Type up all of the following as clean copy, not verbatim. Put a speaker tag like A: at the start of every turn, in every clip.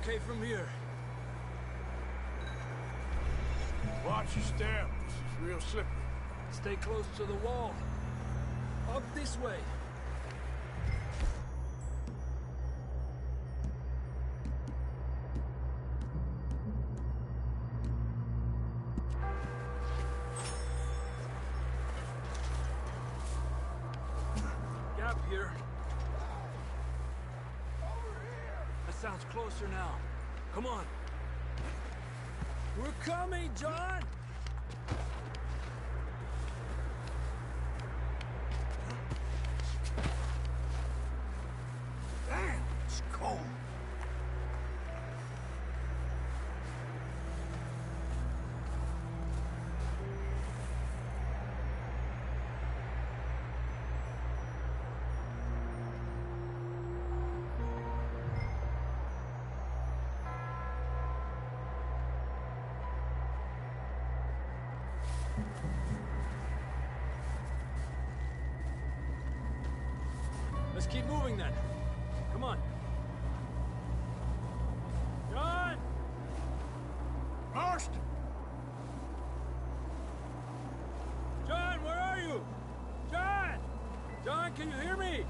A: Okay from here.
B: Watch your step. This is real slippery.
A: Stay close to the wall. Up this way. Gap here. That sounds closer now. Come on. We're coming, John!
B: Damn, it's cold.
A: Let's keep moving then. Come on. John!
B: Marston!
A: John, where are you? John! John, can you hear me?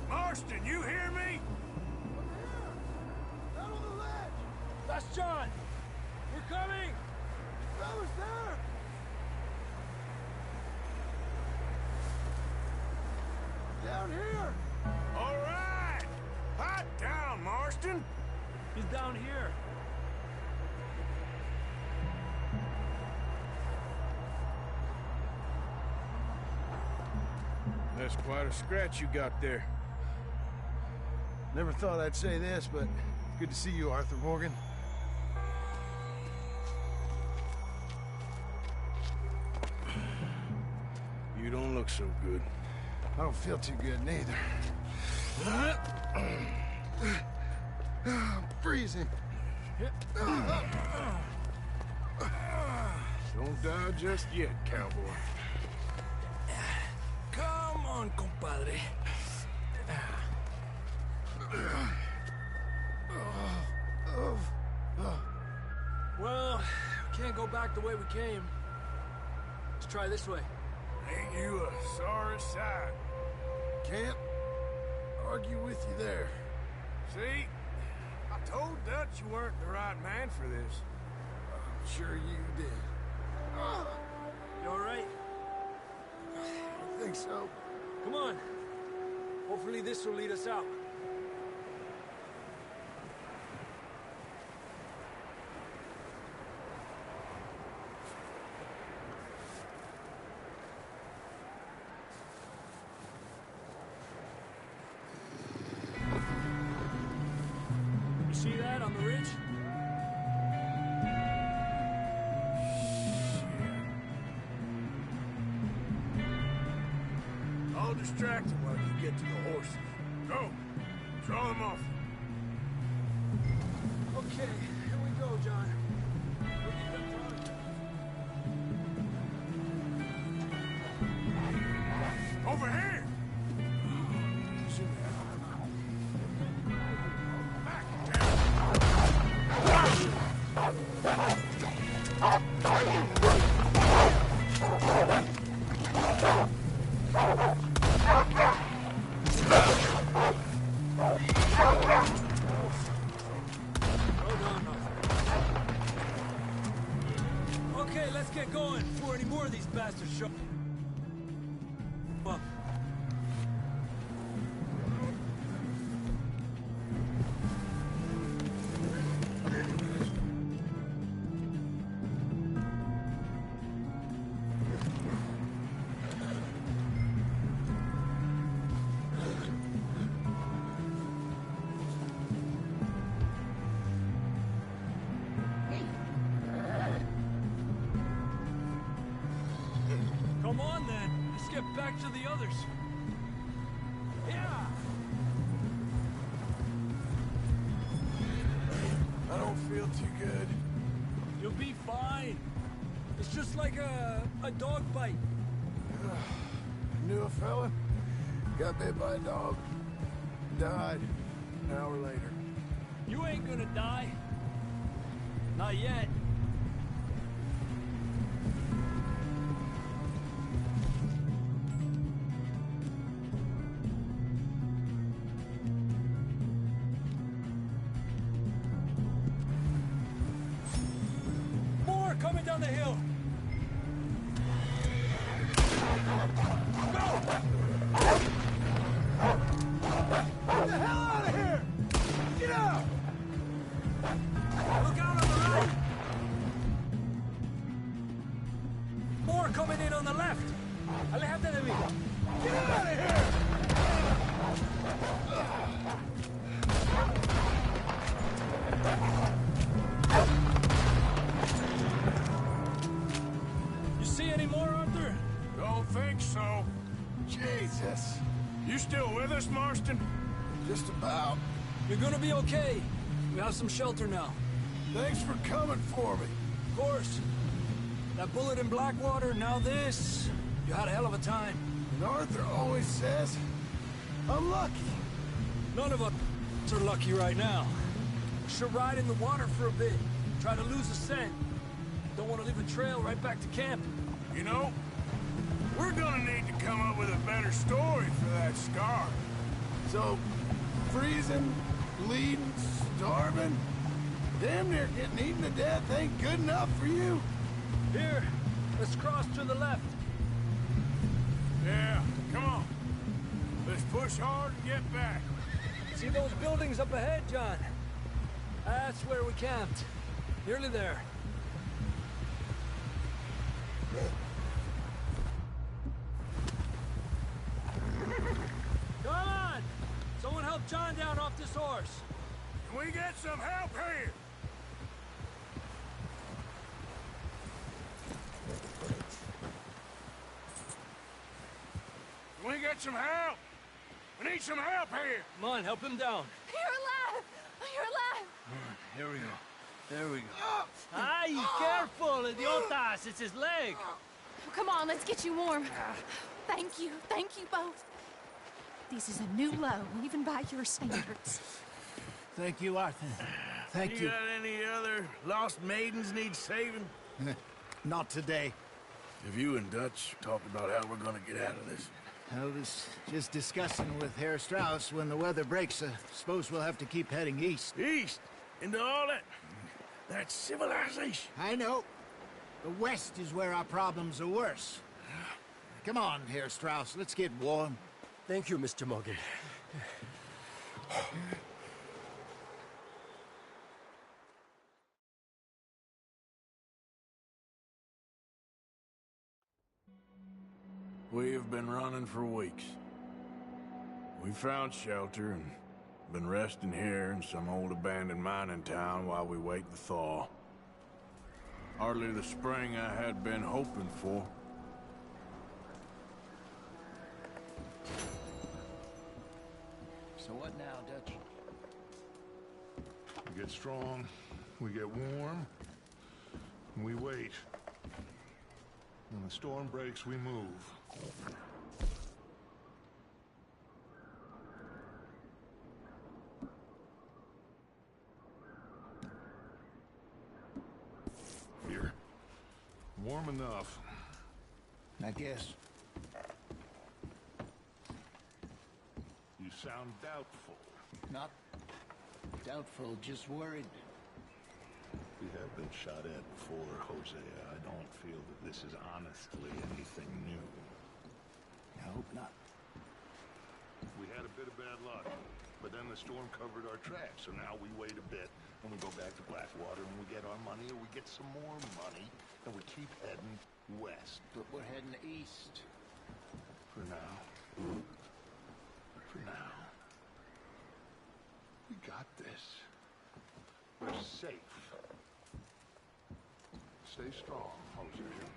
B: Marston, you hear me?
C: Down on the ledge!
A: That's John! We're coming!
C: Fellas there! Down here!
B: All right! Hot down, Marston!
A: He's down here.
B: That's quite a scratch you got there.
C: Never thought I'd say this, but good to see you, Arthur Morgan.
B: You don't look so good.
C: I don't feel too good, neither. I'm freezing.
B: Don't die just yet, cowboy.
A: Come on, compadre. Well, we can't go back the way we came. Let's try this way.
B: Ain't you a sorry sight?
C: Can't argue with you there.
B: See? I told Dutch you weren't the right man for this.
C: I'm sure you did.
A: You all right?
C: I think so.
A: Come on. Hopefully this will lead us out. You see that on the ridge?
B: I'll distract him while you get to the horses. Go! Draw them off.
A: Okay, here we go, John. We'll get them done.
B: Over here!
A: Okay, let's get going before any more of these bastards show up. Come on then, let's get back to the others. Yeah!
C: I don't feel too good.
A: You'll be fine. It's just like a dog bite.
C: Knew a fella, got bit by a dog, died an hour later.
A: You ain't gonna die. Not yet. More coming down the hill.
B: Get the hell out of here! Get out!
A: Look out on the right! More coming in on the left! Alejate de mí!
B: Get out of here!
A: You see any more, Arthur?
B: Don't think so.
C: Jesus.
B: You still with us, Marston?
C: Just about.
A: You're gonna be okay. We have some shelter now.
C: Thanks for coming for me.
A: Of course. That bullet in Blackwater, now this. You had a hell of a time.
C: And Arthur always says, I'm lucky.
A: None of us are lucky right now. Should ride in the water for a bit. Try to lose the scent. Don't want to leave a trail right back to camp.
B: You know, we're gonna need to come up with a better story for that scar.
C: So, freezing, bleeding, starving, damn near getting eaten to death ain't good enough for you?
A: Here, let's cross to the left.
B: Yeah, come on. Let's push hard and get back.
A: See those buildings up ahead, John? That's where we camped. Nearly there. Come on! Someone help John down off this horse.
B: Can we get some help here? Can we get some help? We need some help here.
A: Come on, help him down.
D: You're alive! You're alive!
A: Here we go. There we go. Ay, careful, idiotas! It's his leg.
D: Come on, let's get you warm. Thank you both. This is a new low, even by your standards.
E: Thank you, Arthur. Thank you.
B: Got any other lost maidens need saving?
E: Not today.
B: Have you and Dutch talked about how we're gonna get out of this?
E: I was just discussing with Herr Strauss when the weather breaks. Suppose we'll have to keep heading east.
B: East? Into all that civilization?
E: I know. The west is where our problems are worse. Come on, Herr Strauss. Let's get warm.
A: Thank you, Mr. Morgan.
B: We have been running for weeks. We found shelter and been resting here in some old abandoned mining town while we wait the thaw. Hardly the spring I had been hoping for.
E: So what now, Dutch?
F: We get strong, we get warm, and we wait. When the storm breaks, we move. Here. Warm enough.
E: I guess.
F: You sound doubtful.
E: Not doubtful, just worried.
F: We have been shot at before, Hosea. I don't feel that this is honestly anything new.
E: I hope not.
F: We had a bit of bad luck, but then the storm covered our tracks, so now we wait a bit, and we go back to Blackwater, and we get our money, or we get some more money, and we keep heading west.
E: But we're heading east.
F: For now. For now. We got this. We're safe. Stay strong, Hosea.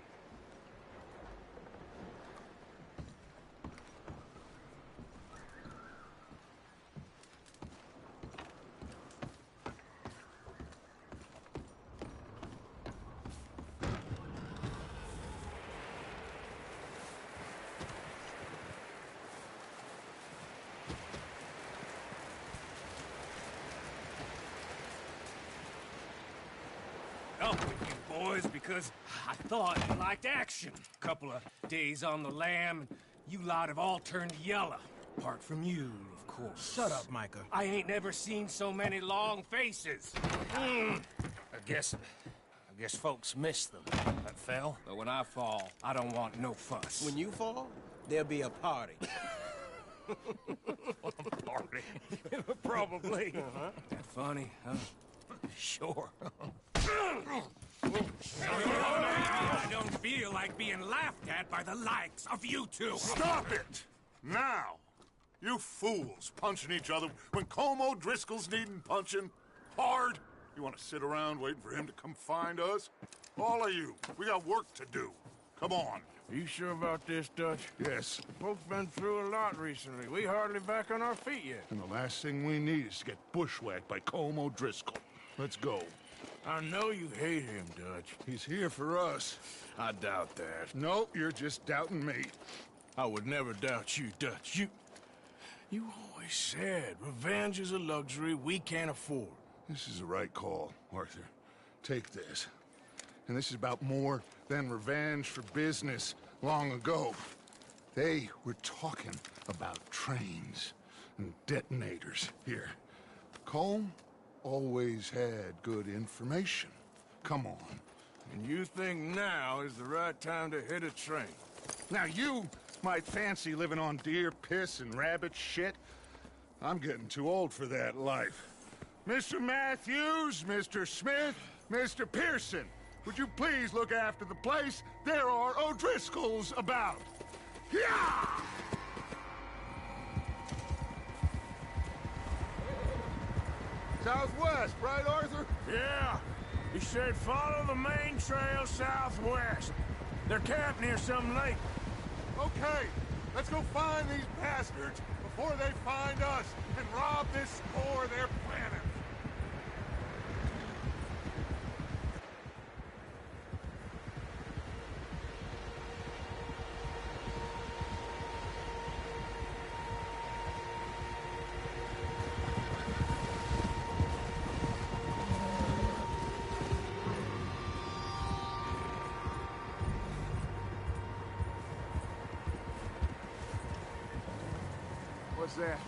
G: up with you boys because I thought you liked action. Couple of days on the lam, and you lot have all turned yellow. Apart from you, of course.
E: Shut up, Micah.
G: I ain't never seen so many long faces. I guess folks miss them. That fell. But when I fall, I don't want no fuss.
H: When you fall, there'll be a party.
G: Party? Probably. That funny, huh? Sure. I don't feel like being laughed at by the likes of you two.
F: Stop it! Now! You fools punching each other when Colm O'Driscoll's needing punching. Hard! You want to sit around waiting for him to come find us? All of you, we got work to do. Come on.
B: You sure about this, Dutch?
F: Yes.
B: Folks been through a lot recently. We hardly back on our feet yet.
F: And the last thing we need is to get bushwhacked by Colm O'Driscoll. Let's go.
B: I know you hate him, Dutch.
F: He's here for us.
B: I doubt that.
F: No, you're just doubting me.
B: I would never doubt you, Dutch. You always said revenge is a luxury we can't afford.
F: This is the right call, Arthur. Take this. And this is about more than revenge for business long ago. They were talking about trains and detonators here. Colm always had good information. Come on.
B: And you think now is the right time to hit a train?
F: Now you might fancy living on deer piss and rabbit shit. I'm getting too old for that life. Mr. Matthews, Mr. Smith, Mr. Pearson, would you please look after the place? There are O'Driscolls about. Yeah! Southwest, right, Arthur?
B: Yeah. He said follow the main trail southwest. They're camped near some lake.
F: Okay, let's go find these bastards before they find us and rob this store they're planning. What's that?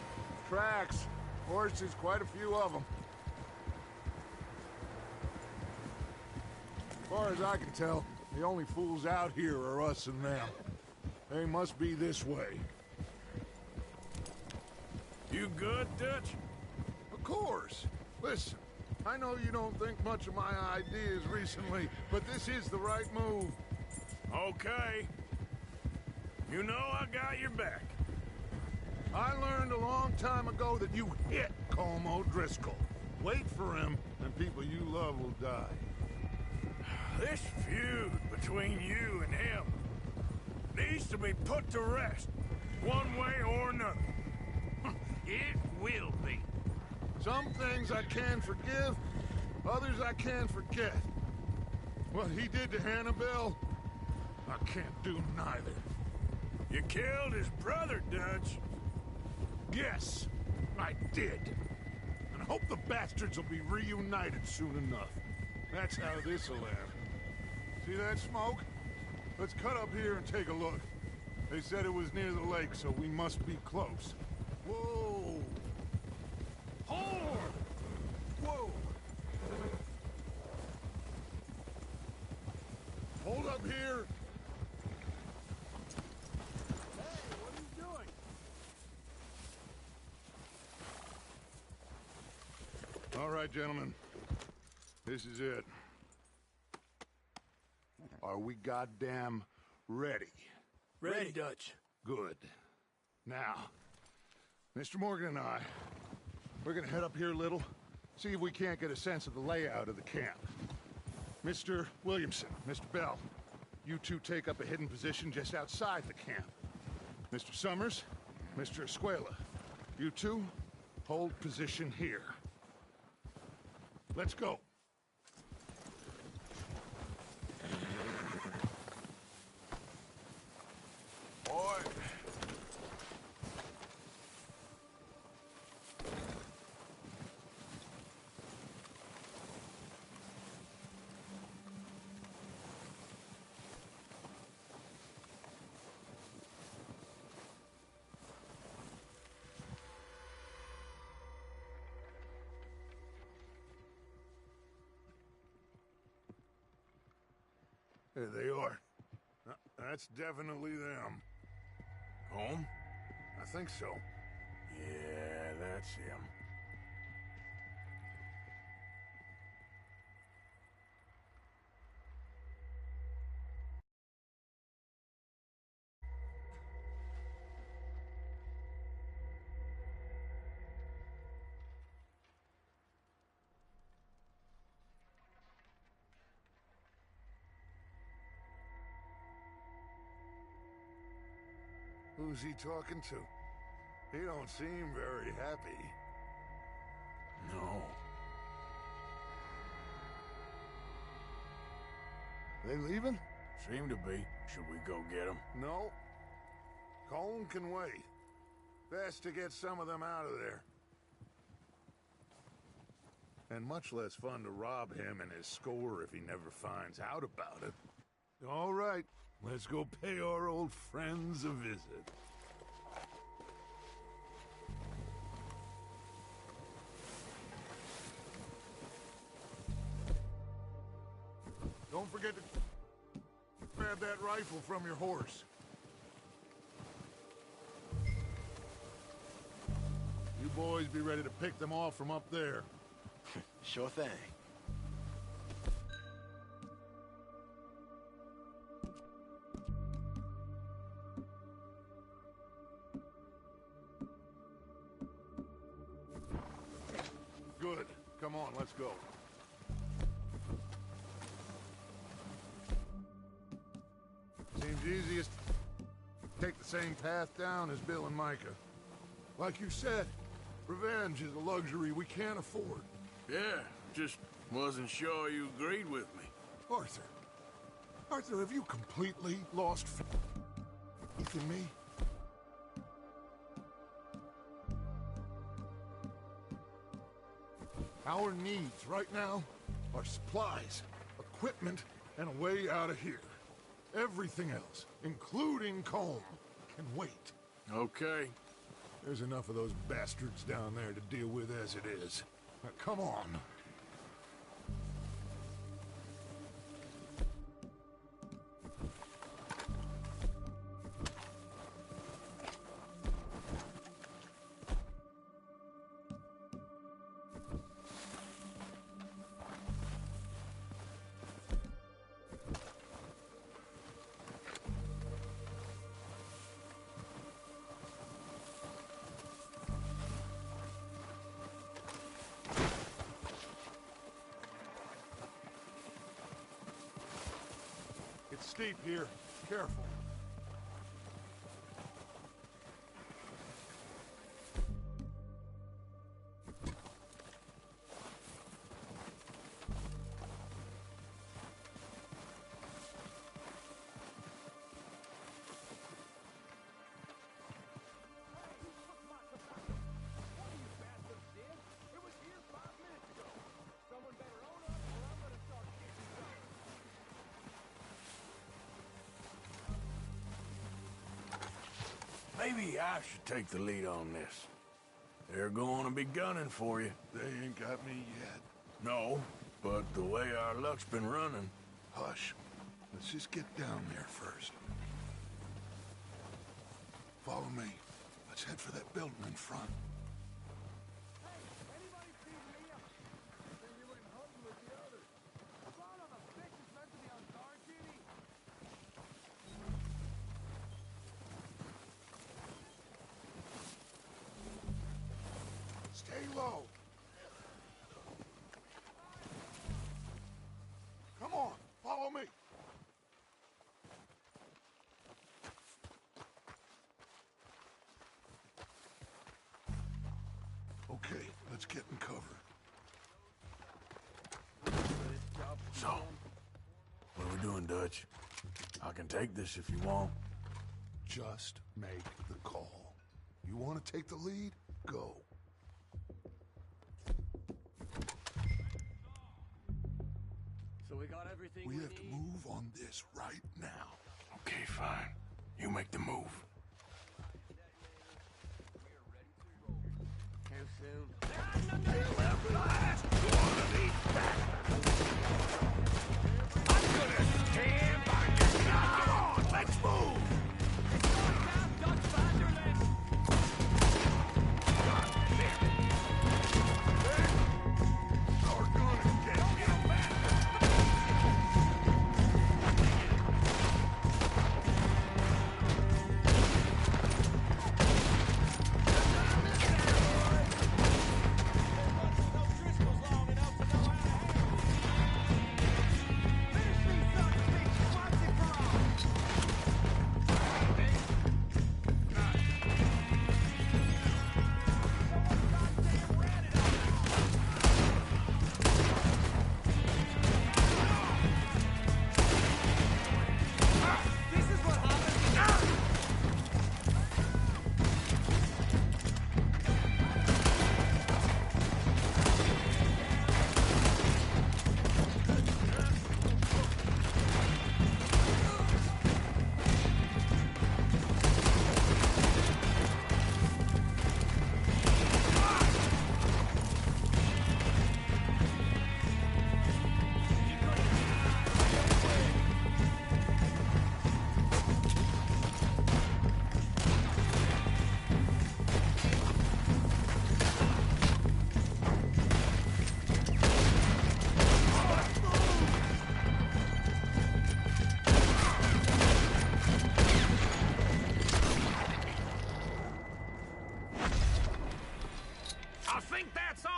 F: Tracks. Horses, quite a few of them. As far as I can tell, the only fools out here are us and them. They must be this way.
B: You good, Dutch?
F: Of course. Listen, I know you don't think much of my ideas recently, but this is the right move.
B: Okay. You know I got your back.
F: I learned a long time ago that you hit Colm O'Driscoll. Wait for him, and people you love will die.
B: This feud between you and him needs to be put to rest, one way or another.
G: It will be.
F: Some things I can forgive, others I can forget. What he did to Annabelle, I can't do neither.
B: You killed his brother, Dutch.
F: Yes, I did. And I hope the bastards will be reunited soon enough. That's how this'll end. See that smoke? Let's cut up here and take a look. They said it was near the lake, so we must be close. Whoa! Hold! Whoa! Hold up here! All right, gentlemen. This is it. Are we goddamn ready?
A: Ready, Dutch.
F: Good. Now, Mr. Morgan and I, we're gonna head up here a little, see if we can't get a sense of the layout of the camp. Mr. Williamson, Mr. Bell, you two take up a hidden position just outside the camp. Mr. Summers, Mr. Escuela, you two hold position here. Let's go.
B: Boy.
F: There they are. That's definitely them.
B: Home?
F: I think so.
B: Yeah, that's him.
F: Who's he talking to? He don't seem very happy.
B: No.
F: They leaving?
B: Seem to be. Should we go get them?
F: No. Colm can wait. Best to get some of them out of there. And much less fun to rob him and his score if he never finds out about it. All right, let's go pay our old friends a visit. Don't forget to grab that rifle from your horse. You boys be ready to pick them off from up there.
H: Sure thing.
F: Good. Come on, let's go. Seems easiest to take the same path down as Bill and Micah. Like you said, revenge is a luxury we can't afford.
B: Yeah, just wasn't sure you agreed with me.
F: Arthur. Arthur, have you completely lost faith in me? Our needs right now are supplies, equipment, and a way out of here. Everything else, including Colm, can wait.
B: Okay.
F: There's enough of those bastards down there to deal with as it is. Now, come on. It's steep here. Careful.
B: Maybe I should take the lead on this. They're going to be gunning for you.
F: They ain't got me yet.
B: No, but the way our luck's been running...
F: Hush. Let's just get down there first. Follow me. Let's head for that building in front. Stay low. Come on, follow me. Okay, let's get in cover.
B: So, what are we doing, Dutch? I can take this if you want.
F: Just make the call. You want to take the lead? Go.
H: So we got everything
F: We have to move on this right now.
B: Okay, fine. You make the move.
H: How soon?
G: I'm gonna stand by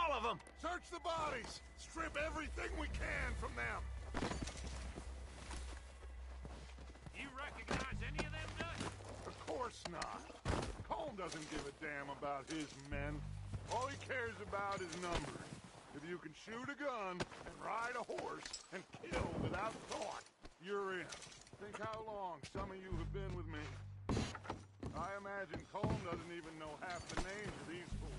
F: all of them!
C: Search the bodies! Strip everything we can from them!
G: You recognize any of them, Dutch?
C: Of course not. Colm doesn't give a damn about his men. All he cares about is numbers. If you can shoot a gun and ride a horse and kill without thought, you're in. Think how long some of you have been with me. I imagine Colm doesn't even know half the names of these fools.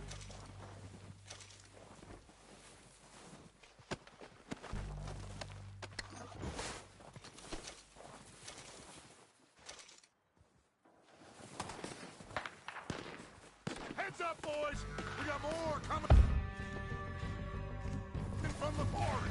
C: Heads up, boys! We got more coming from the forest!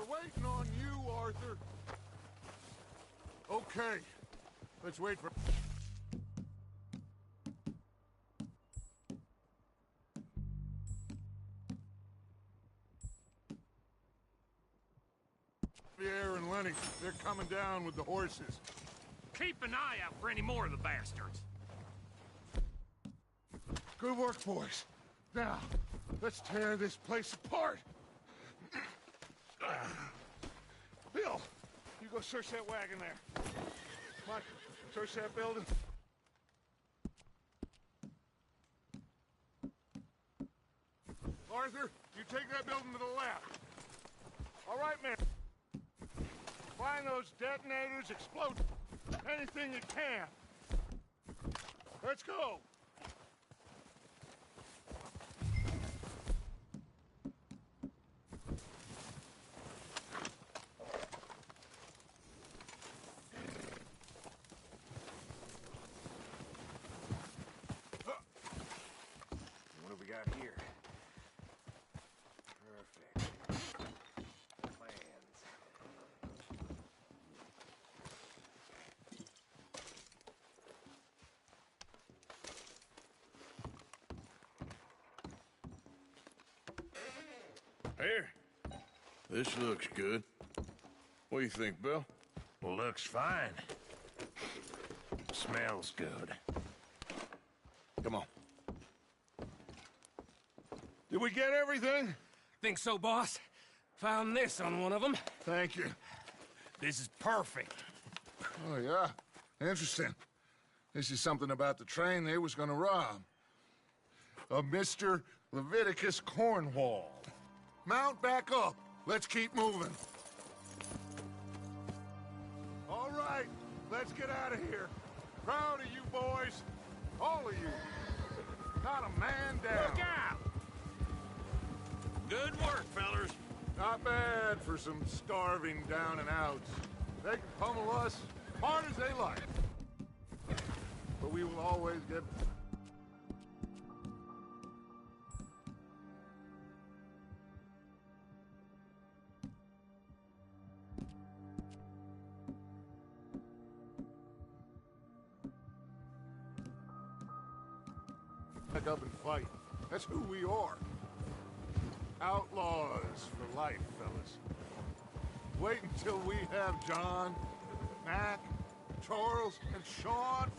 C: Waiting on you, Arthur. Okay, let's wait for... Pierre and Lenny, they're coming down with the horses.
G: Keep an eye out for any more of the bastards.
C: Good work, boys. Now, let's tear this place apart. Bill, you go search that wagon there. Mike, search that building. Arthur, you take that building to the left. All right, man. Find those detonators, explode anything you can. Let's go.
H: What have we got here? Perfect.
B: Here. This looks good. What do you think, Bill?
G: Looks fine. Smells good.
B: Come on.
C: Did we get everything?
G: Think so, boss? Found this on one of them.
C: Thank you.
G: This is perfect.
C: Oh, yeah? Interesting. This is something about the train they was gonna rob. A Mr. Leviticus Cornwall. Mount back up. Let's keep moving. All right, let's get out of here. Proud of you boys. All of you. Not a man down.
G: Look out! Good work, fellers.
C: Not bad for some starving down and outs. They can pummel us hard as they like. But we will always get... back up and fight. That's who we are. Outlaws for life, fellas. Wait until we have John, Mac, Charles, and Sean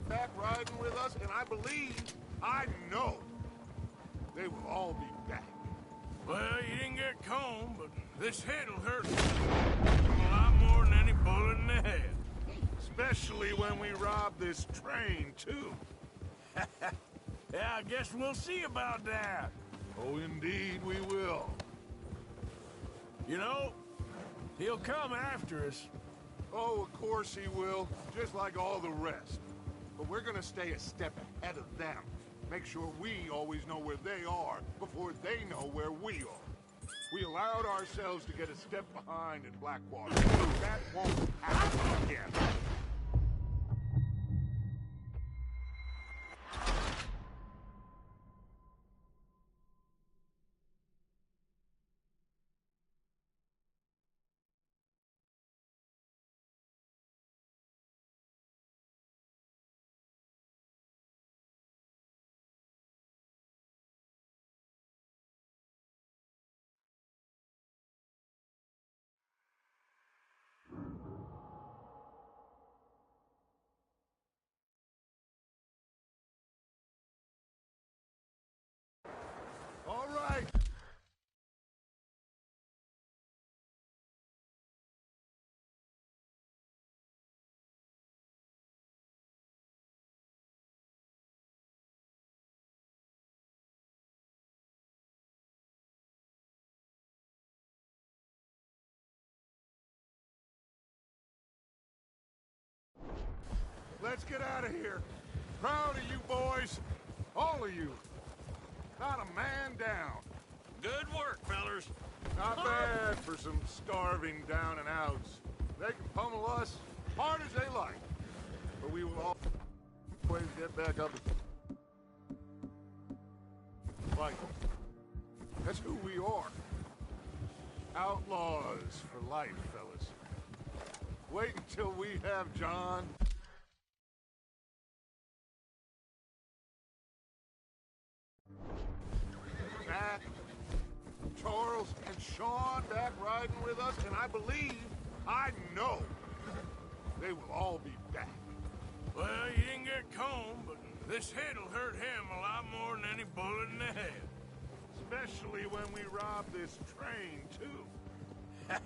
C: back riding with us, and I believe, I know, they will all be back.
B: Well, you didn't get combed, but this head'll hurt a lot more than any bullet in the head.
C: Especially when we rob this train, too.
B: Yeah, I guess we'll see about that.
C: Oh, indeed we will.
B: You know, he'll come after us.
C: Oh, of course he will, just like all the rest. But we're gonna stay a step ahead of them. Make sure we always know where they are before they know where we are. We allowed ourselves to get a step behind in Blackwater. That won't happen again. All right. Let's get out of here. Proud of you boys. All of you. Not a man down.
G: Good work, fellers.
C: Not bad for some starving down and outs. They can pummel us hard as they like. But we will always get back up and fight. That's who we are. Outlaws for life, fellas. Wait until we have John, Mac, Charles, and Sean back riding with us, and I believe, I know, they will all be back.
B: Well, you didn't get combed, but this head'll hurt him a lot more than any bullet in the head.
C: Especially when we rob this train, too.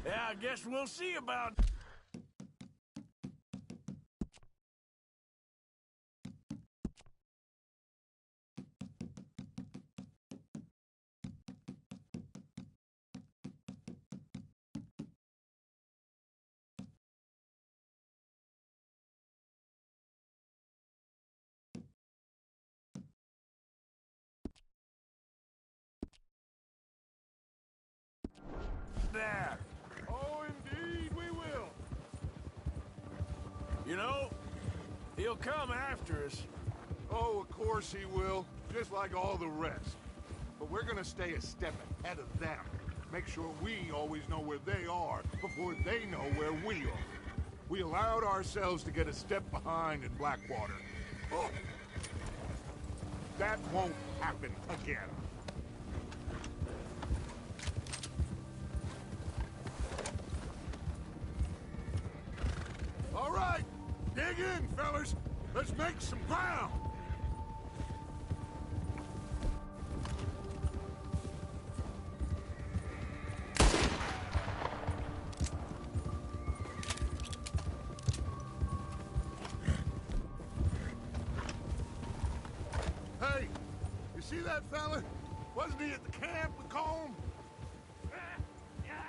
B: Yeah, I guess we'll see about... that.
C: Oh, indeed we will.
B: You know, he'll He'll come after us.
C: Oh, of course he will, just like all the rest. But we're gonna stay a step ahead of them. Make sure we always know where they are before they know where we are. We allowed ourselves to get a step behind in Blackwater. Oh. That won't happen again. All right, dig in, fellas. Let's make some ground. Hey, you see that fella? Wasn't he at the camp with Colm?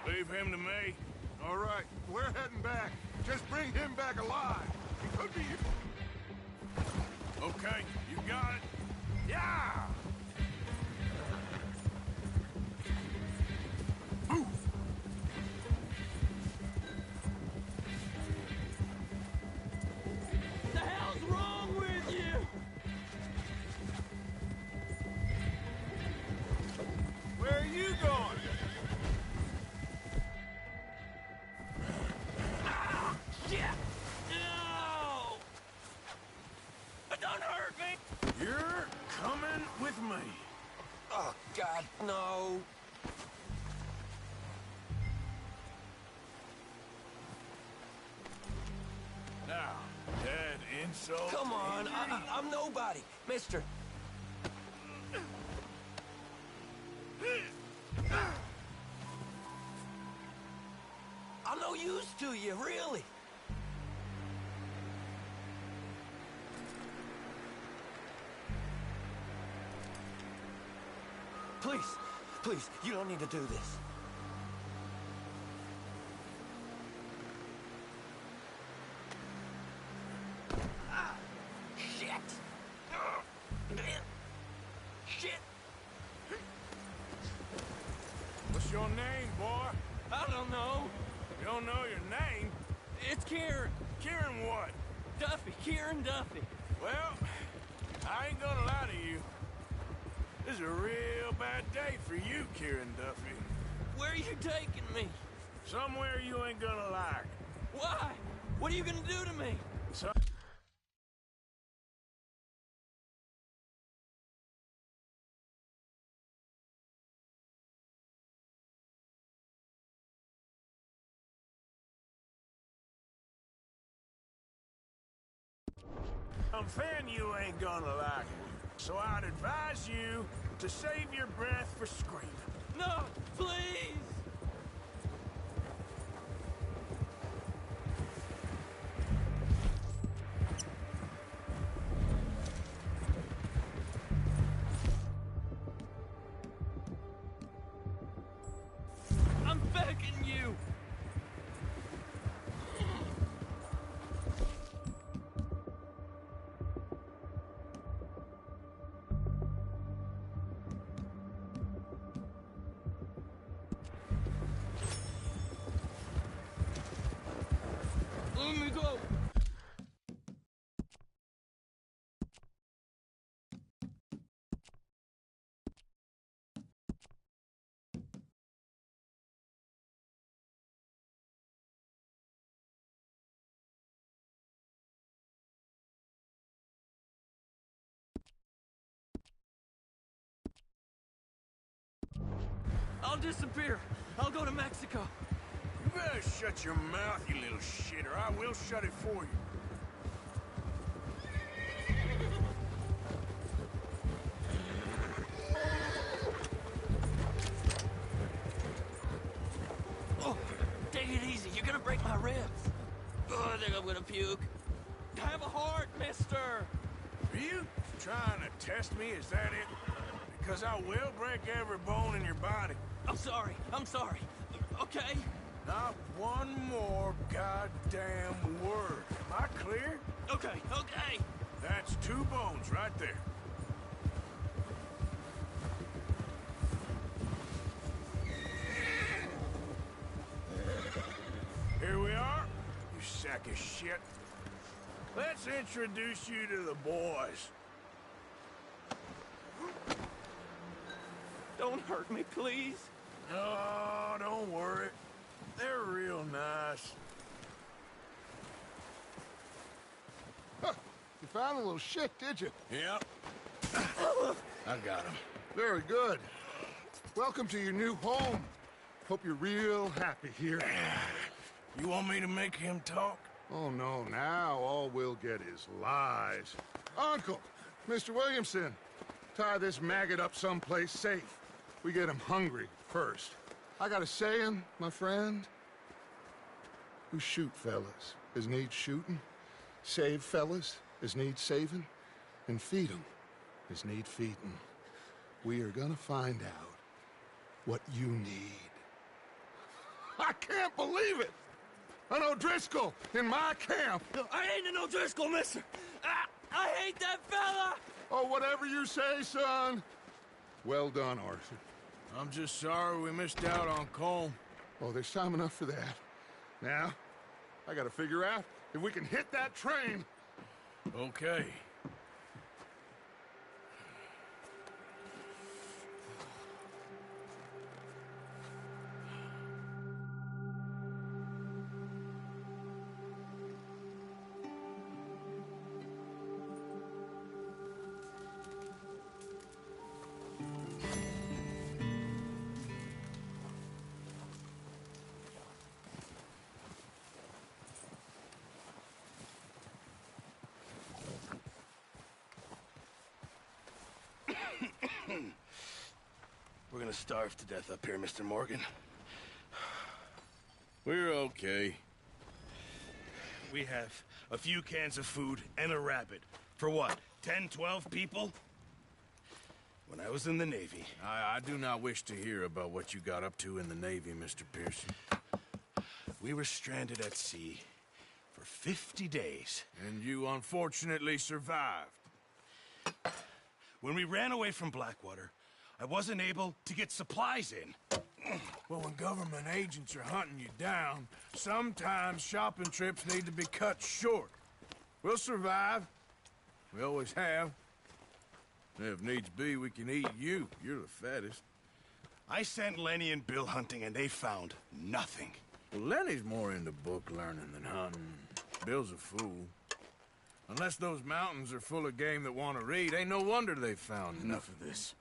B: Leave him to me.
C: All right, we're heading back. Just bring him back alive. He could be...
B: Okay, you got it.
C: Yeah! Move!
A: What the hell's wrong with you?
B: Where are you going?
A: Shit! No! Don't hurt me!
B: You're coming with me.
A: Oh, God, no.
B: Now, dead insult.
A: Come on, I'm nobody, mister. I'm no use to you, really. Please, please, you don't need to do this. Ah, shit. Shit.
B: What's your name, boy?
A: I don't know.
B: You don't know your name?
A: It's Kieran.
B: Kieran what?
A: Duffy. Kieran Duffy.
B: Well, I ain't gonna lie to you. This is a real bad day for you, Kieran Duffy.
A: Where are you taking me?
B: Somewhere you ain't gonna like.
A: Why? What are you gonna do to me?
B: So Something you ain't gonna like. So I'd advise you to save your breath for screaming.
A: No, please! I'm begging you! Let me go! I'll disappear. I'll go to Mexico.
B: You better shut your mouth, you little shit, or I will shut it for you.
A: Oh, take it easy. You're gonna break my ribs. Oh, I think I'm gonna puke. Have a heart, mister.
B: Are you trying to test me? Is that it? Because I will break every bone in your body.
A: I'm sorry. I'm sorry. Okay?
B: Not one more goddamn word. Am I clear?
A: Okay, okay.
B: That's 2 bones right there. Here we are, you sack of shit. Let's introduce you to the boys.
H: Don't hurt me, please.
B: Oh, don't worry. They're real nice.
C: Huh. You found a little shit, did you?
B: Yep. I got him.
C: Very good. Welcome to your new home. Hope you're real happy here.
B: You want me to make him talk?
C: Oh, no, now all we'll get is lies. Uncle, Mr. Williamson, tie this maggot up someplace safe. We get him hungry first. I got a saying, my friend. We shoot fellas as need shooting, save fellas as need saving, and feed 'em as need feeding. We are gonna find out what you need. I can't believe it! An O'Driscoll in my camp!
H: I ain't an O'Driscoll, mister! I hate that fella!
C: Oh, whatever you say, son. Well done, Arthur.
B: I'm just sorry we missed out on Colm.
C: Oh, there's time enough for that. Now, I gotta figure out if we can hit that train.
B: Okay.
F: We're gonna starve to death up here, Mr. Morgan.
B: We're okay.
F: We have a few cans of food and a rabbit. For what, 10, 12 people? When I was in the Navy...
B: I do not wish to hear about what you got up to in the Navy, Mr. Pearson.
F: We were stranded at sea for 50 days.
B: And you unfortunately survived.
F: When we ran away from Blackwater, I wasn't able to get supplies in.
B: Well, when government agents are hunting you down, sometimes shopping trips need to be cut short. We'll survive. We always have. If needs be, we can eat you. You're the fattest.
F: I sent Lenny and Bill hunting, and they found nothing.
B: Well, Lenny's more into book learning than hunting. Bill's a fool. Unless those mountains are full of game that want to read, ain't no wonder they found
I: Enough of this.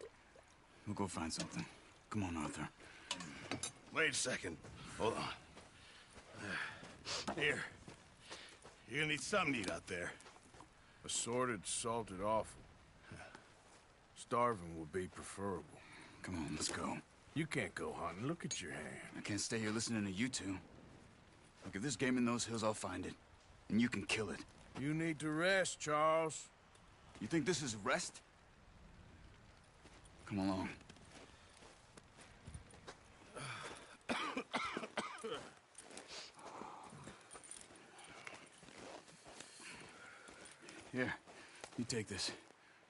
I: We'll go find something. Come on, Arthur.
F: Wait a second. Hold on. Here. You're gonna need something to eat out there.
B: Assorted, salted offal. Starving would be preferable.
I: Come on, let's go.
B: You can't go hunting. Look at your hand.
I: I can't stay here listening to you two. Look, if there's game in those hills, I'll find it. And you can kill it.
B: You need to rest, Charles.
I: You think this is rest? Come along. Here, you take this.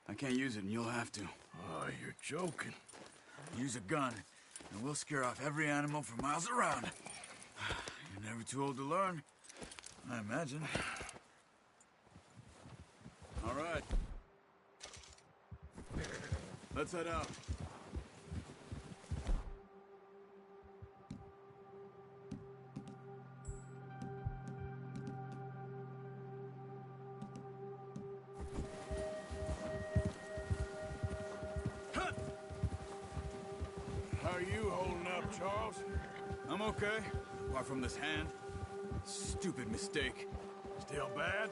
I: I can't use it, and you'll have to.
B: Oh, you're joking.
I: Use a gun, and we'll scare off every animal for miles around. You're never too old to learn, I imagine. All right. Let's head out.
B: How are you holding up, Charles?
I: I'm okay, apart from this hand. Stupid mistake.
B: Still bad?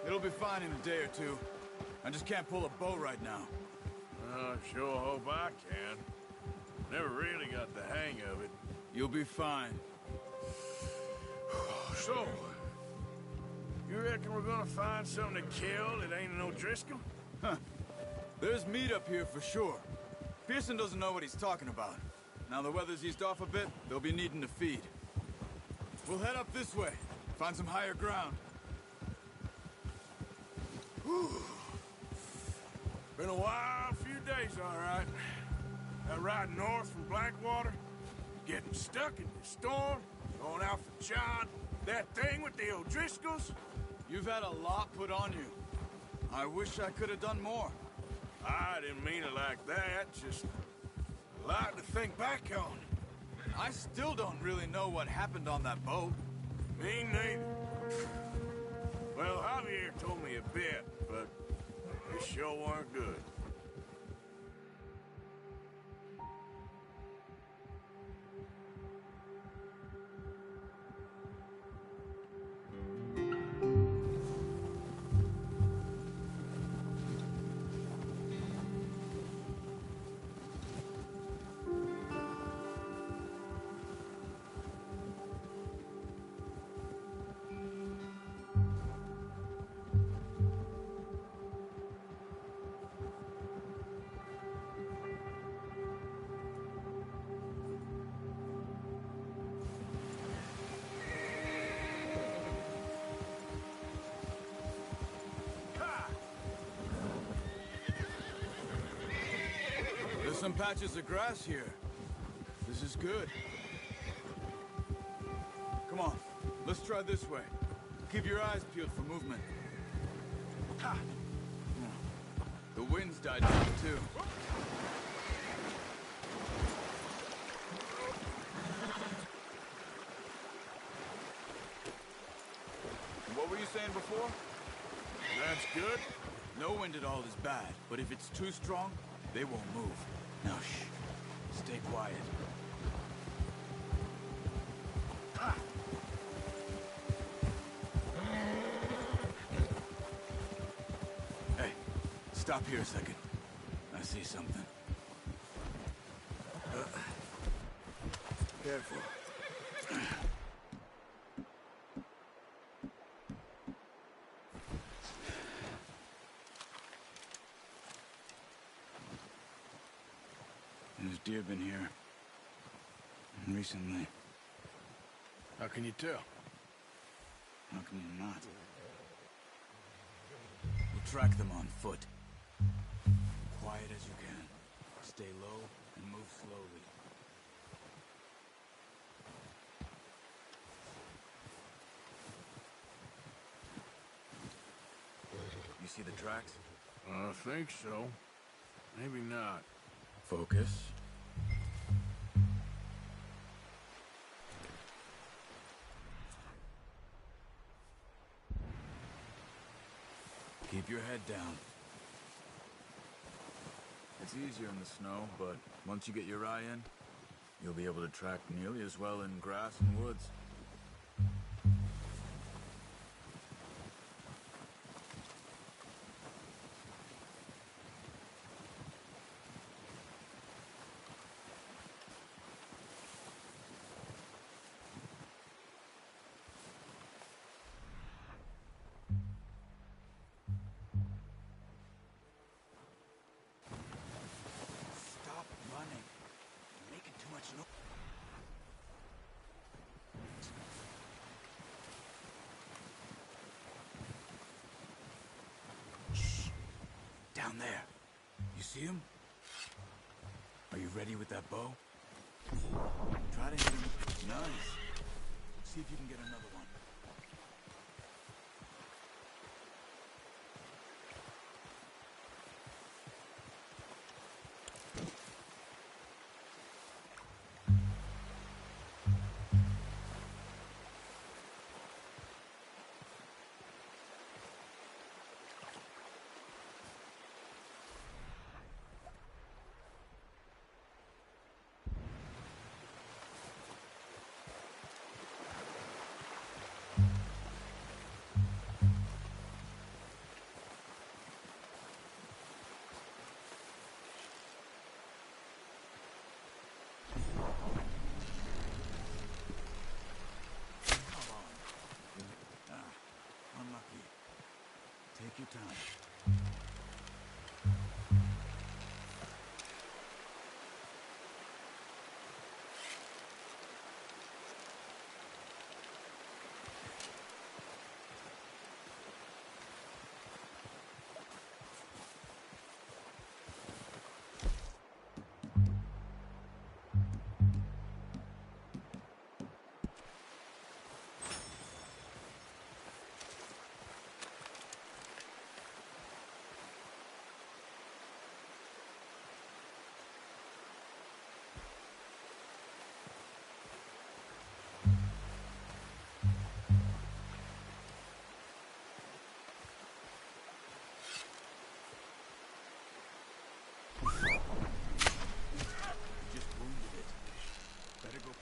I: It'll be fine in a day or two. I just can't pull a bow right now.
B: I sure hope I can. Never really got the hang of it.
I: You'll be fine.
B: So, you reckon we're gonna find something to kill that ain't an O'Driscoll?
I: Huh. There's meat up here for sure. Pearson doesn't know what he's talking about. Now the weather's eased off a bit, they'll be needing to feed. We'll head up this way, find some higher ground.
B: Whew. Been a wild few days, all right. That ride north from Blackwater, getting stuck in the storm, going out for John, that thing with the O'Driscolls.
I: You've had a lot put on you. I wish I could have done more.
B: I didn't mean it like that, just a lot to think back on.
I: I still don't really know what happened on that boat.
B: Me neither. Well, Javier told me a bit, but it sure weren't good.
I: There's some patches of grass here. This is good. Come on, let's try this way. Keep your eyes peeled for movement. Ha! The wind's died down too. What were you saying before?
B: That's good.
I: No wind at all is bad, but if it's too strong, they won't move. Now, shh. Stay quiet. Hey, stop here a second. I see something.
B: Careful.
I: There's deer been here. Recently.
B: How can you tell?
I: How can you not? We'll track them on foot. Quiet as you can. Stay low and move slowly. You see the tracks?
B: I think so. Maybe not.
I: Focus. Keep your head down. It's easier in the snow, but once you get your eye in, you'll be able to track nearly as well in grass and woods. Stop running. You're making too much noise. Shh. Down there. You see him? Are you ready with that bow? Try to hit him. Nice. See if you can get another one.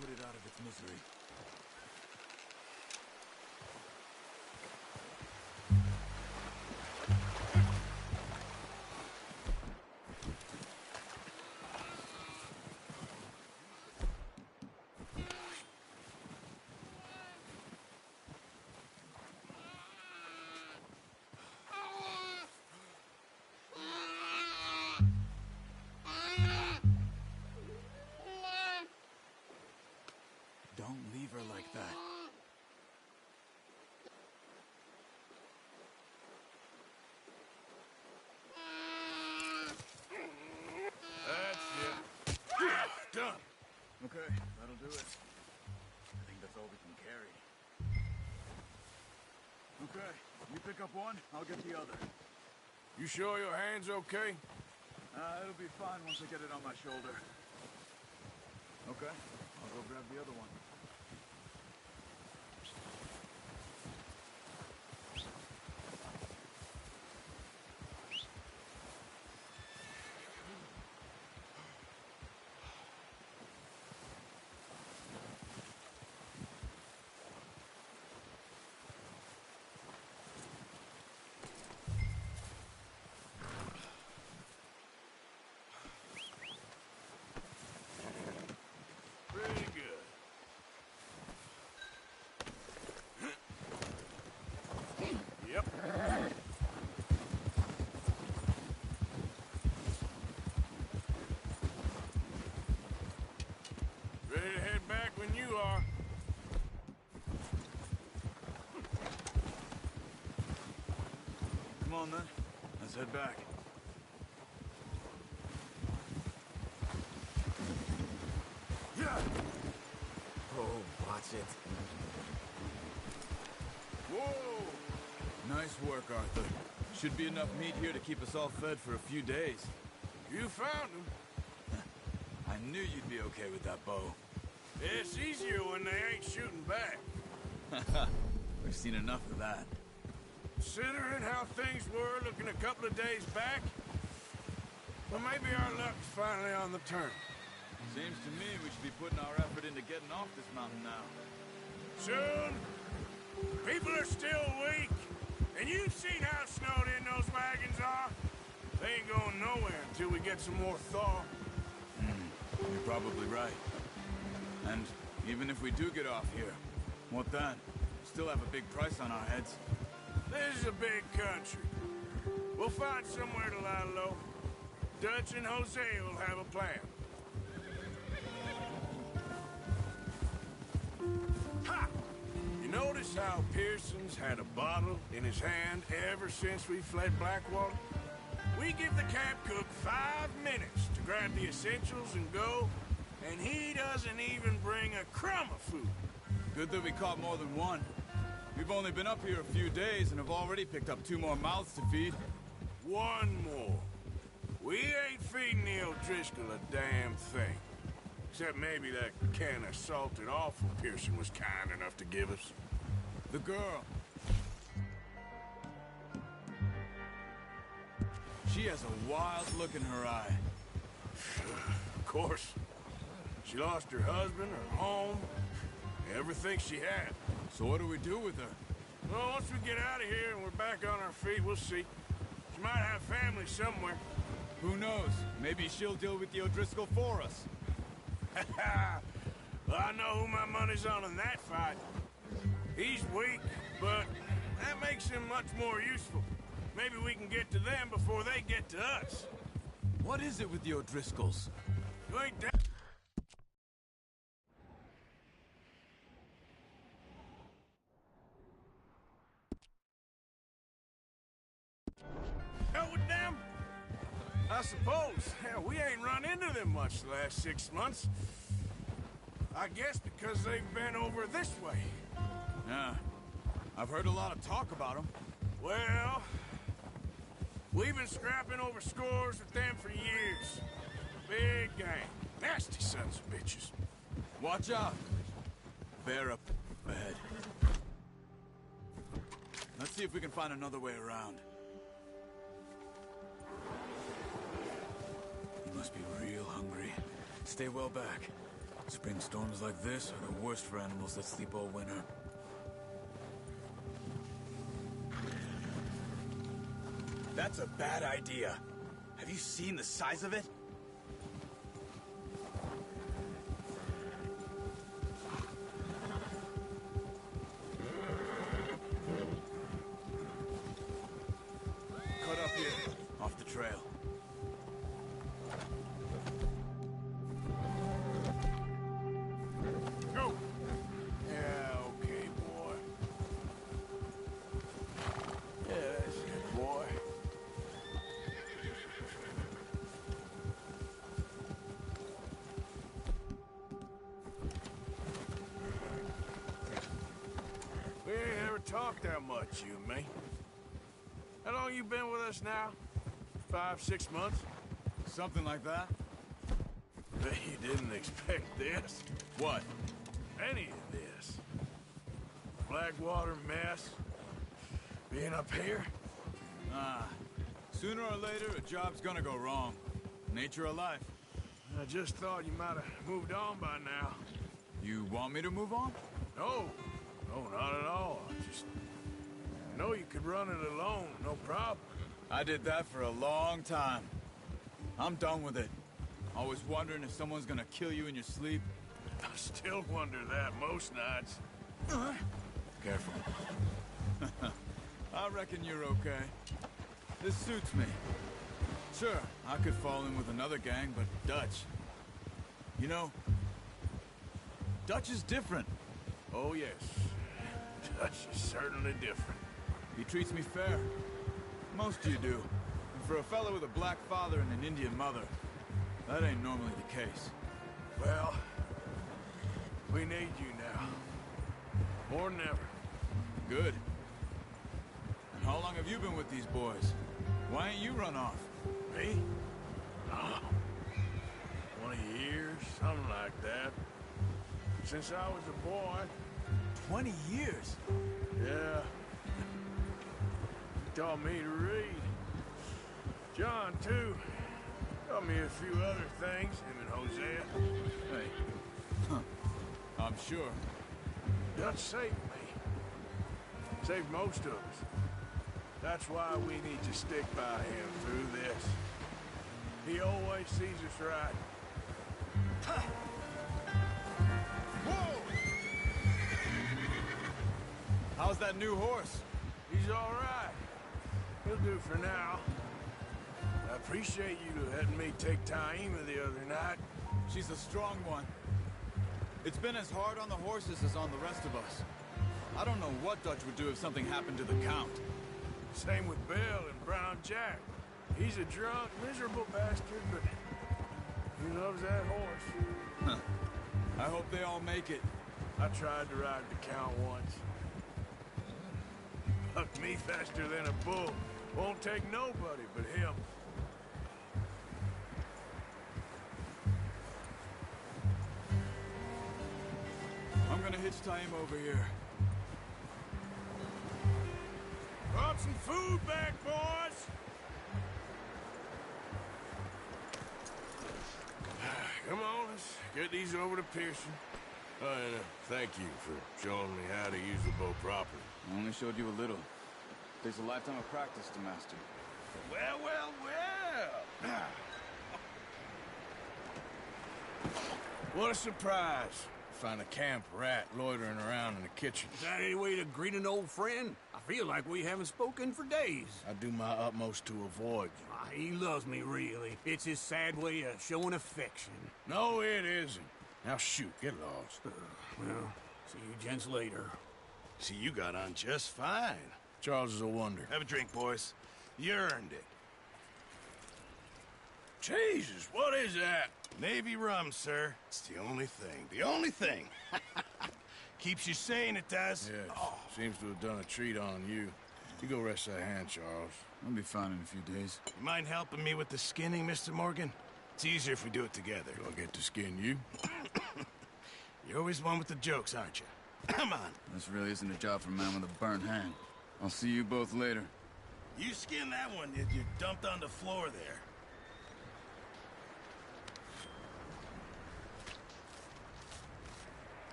I: put it out of its misery. Don't leave her like that.
B: That's it. Done.
I: Okay, that'll do it. I think that's all we can carry. Okay, you pick up one, I'll get the other.
B: You sure your hand's okay?
I: It'll be fine once I get it on my shoulder. Okay, I'll go grab the other one.
B: Pretty good. Yep. Ready to head back when you are.
I: Come on then, let's head back.
E: Oh, watch it.
I: Whoa! Nice work, Arthur. Should be enough meat here to keep us all fed for a few days.
B: You found him.
I: I knew you'd be okay with that bow.
B: It's easier when they ain't shooting back.
I: We've seen enough of that.
B: Considering how things were looking a couple of days back, well, maybe our luck's finally on the turn.
I: Seems to me we should be putting our effort into getting off this mountain now.
B: Soon. People are still weak. And you've seen how snowed in those wagons are. They ain't going nowhere until we get some more thaw.
I: You're probably right. And even if we do get off here, what then? Still have a big price on our heads.
B: This is a big country. We'll find somewhere to lie low. Dutch and Jose will have a plan. Ha! You notice how Pearson's had a bottle in his hand ever since we fled Blackwater? We give the camp cook 5 minutes to grab the essentials and go, and he doesn't even bring a crumb of food.
I: Good that we caught more than one. We've only been up here a few days and have already picked up 2 more mouths to feed.
B: 1 more. We ain't feeding the O'Driscoll a damn thing. Except maybe that can of salted offal Pearson was kind enough to give us.
I: The girl. She has a wild look in her eye.
B: Of course. She lost her husband, her home, everything she had.
I: So what do we do with her?
B: Well, once we get out of here and we're back on our feet, we'll see. She might have family somewhere.
I: Who knows? Maybe she'll deal with the O'Driscoll for us.
B: Well, I know who my money's on in that fight. He's weak, but that makes him much more useful. Maybe we can get to them before they get to us.
I: What is it with the O'Driscolls?
B: You ain't that. Hell with them? I suppose. Hell, we ain't run into them much the last 6 months. I guess because they've been over this way.
I: Yeah. I've heard a lot of talk about them.
B: Well, we've been scrapping over scores with them for years. Big gang. Nasty sons of bitches.
I: Watch out. Bear up ahead. Let's see if we can find another way around. You must be real hungry. Stay well back. Spring storms like this are the worst for animals that sleep all winter.
J: That's a bad idea. Have you seen the size of it?
I: Cut up here, off the trail.
B: Go! Yeah, okay, boy. Yeah, that's it, boy. We ain't ever talked that much, you and me. How long you been with us now? 5, 6 months?
I: Something like that?
B: Bet you didn't expect this.
I: What?
B: Any of this. Blackwater mess. Being up here.
I: Ah. Sooner or later, a job's gonna go wrong. Nature of life.
B: I just thought you might have moved on by now.
I: You want me to move on?
B: No. No, not at all. I know you could run it alone, no problem.
I: I did that for a long time. I'm done with it. Always wondering if someone's gonna kill you in your sleep.
B: I still wonder that most nights.
I: Careful. I reckon you're okay. This suits me. Sure, I could fall in with another gang, but Dutch... You know, Dutch is different.
B: Oh, yes. Dutch is certainly different.
I: He treats me fair. Most you do. And for a fella with a black father and an Indian mother, that ain't normally the case.
B: Well, we need you now. More than ever.
I: Good. And how long have you been with these boys? Why ain't you run off?
B: Me? Oh, 20 years, something like that. Since I was a boy.
I: 20 years?
B: Yeah. He taught me to read. John, too. Taught me a few other things, him and Hosea.
I: Hey. I'm sure.
B: Dutch saved me. Saved most of us. That's why we need to stick by him through this. He always sees us right.
I: Whoa! How's that new horse?
B: He's all right. He'll do for now. I appreciate you letting me take Taima the other night.
I: She's a strong one. It's been as hard on the horses as on the rest of us. I don't know what Dutch would do if something happened to the Count.
B: Same with Bill and Brown Jack. He's a drunk, miserable bastard, but he loves that horse.
I: I hope they all make it.
B: I tried to ride the Count once. Bucked me faster than a bull. Won't take nobody but him.
I: I'm gonna hitch Taima over here.
B: Brought some food back, boys! Come on, let's get these over to Pearson. Oh, and thank you for showing me how to use the bow properly.
I: I only showed you a little. Takes a lifetime of practice to master.
B: Well, well, well! What a surprise. Find a camp rat loitering around in the kitchen.
G: Is that any way to greet an old friend? I feel like we haven't spoken for days.
B: I do my utmost to avoid you.
G: He loves me, really. It's his sad way of showing affection.
B: No, it isn't. Now shoot, get lost.
G: Well, see you gents later.
J: See, you got on just fine.
B: Charles is a wonder.
J: Have a drink, boys. You earned it.
B: Jesus, what is that?
J: Navy rum, sir. It's the only thing. The only thing. Keeps you sane, it does.
B: Yes, seems to have done a treat on you. You go rest that hand, Charles.
I: I'll be fine in a few days.
J: You mind helping me with the skinning, Mr. Morgan? It's easier if we do it together.
B: Do I get to skin you?
J: You're always one with the jokes, aren't you? Come on.
I: This really isn't a job for a man with a burnt hand. I'll see you both later.
J: You skin that one you dumped on the floor there.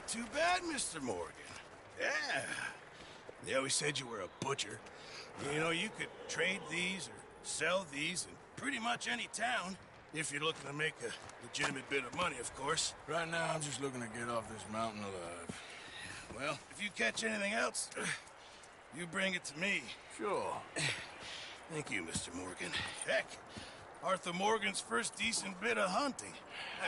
J: not too bad, Mr. Morgan. Yeah. They always said you were a butcher. You know, you could trade these or sell these in pretty much any town. If you're looking to make a legitimate bit of money, of course.
B: Right now, I'm just looking to get off this mountain alive.
J: Well, if you catch anything else, you bring it to me.
B: Sure.
J: Thank you, Mr. Morgan. Heck, Arthur Morgan's first decent bit of hunting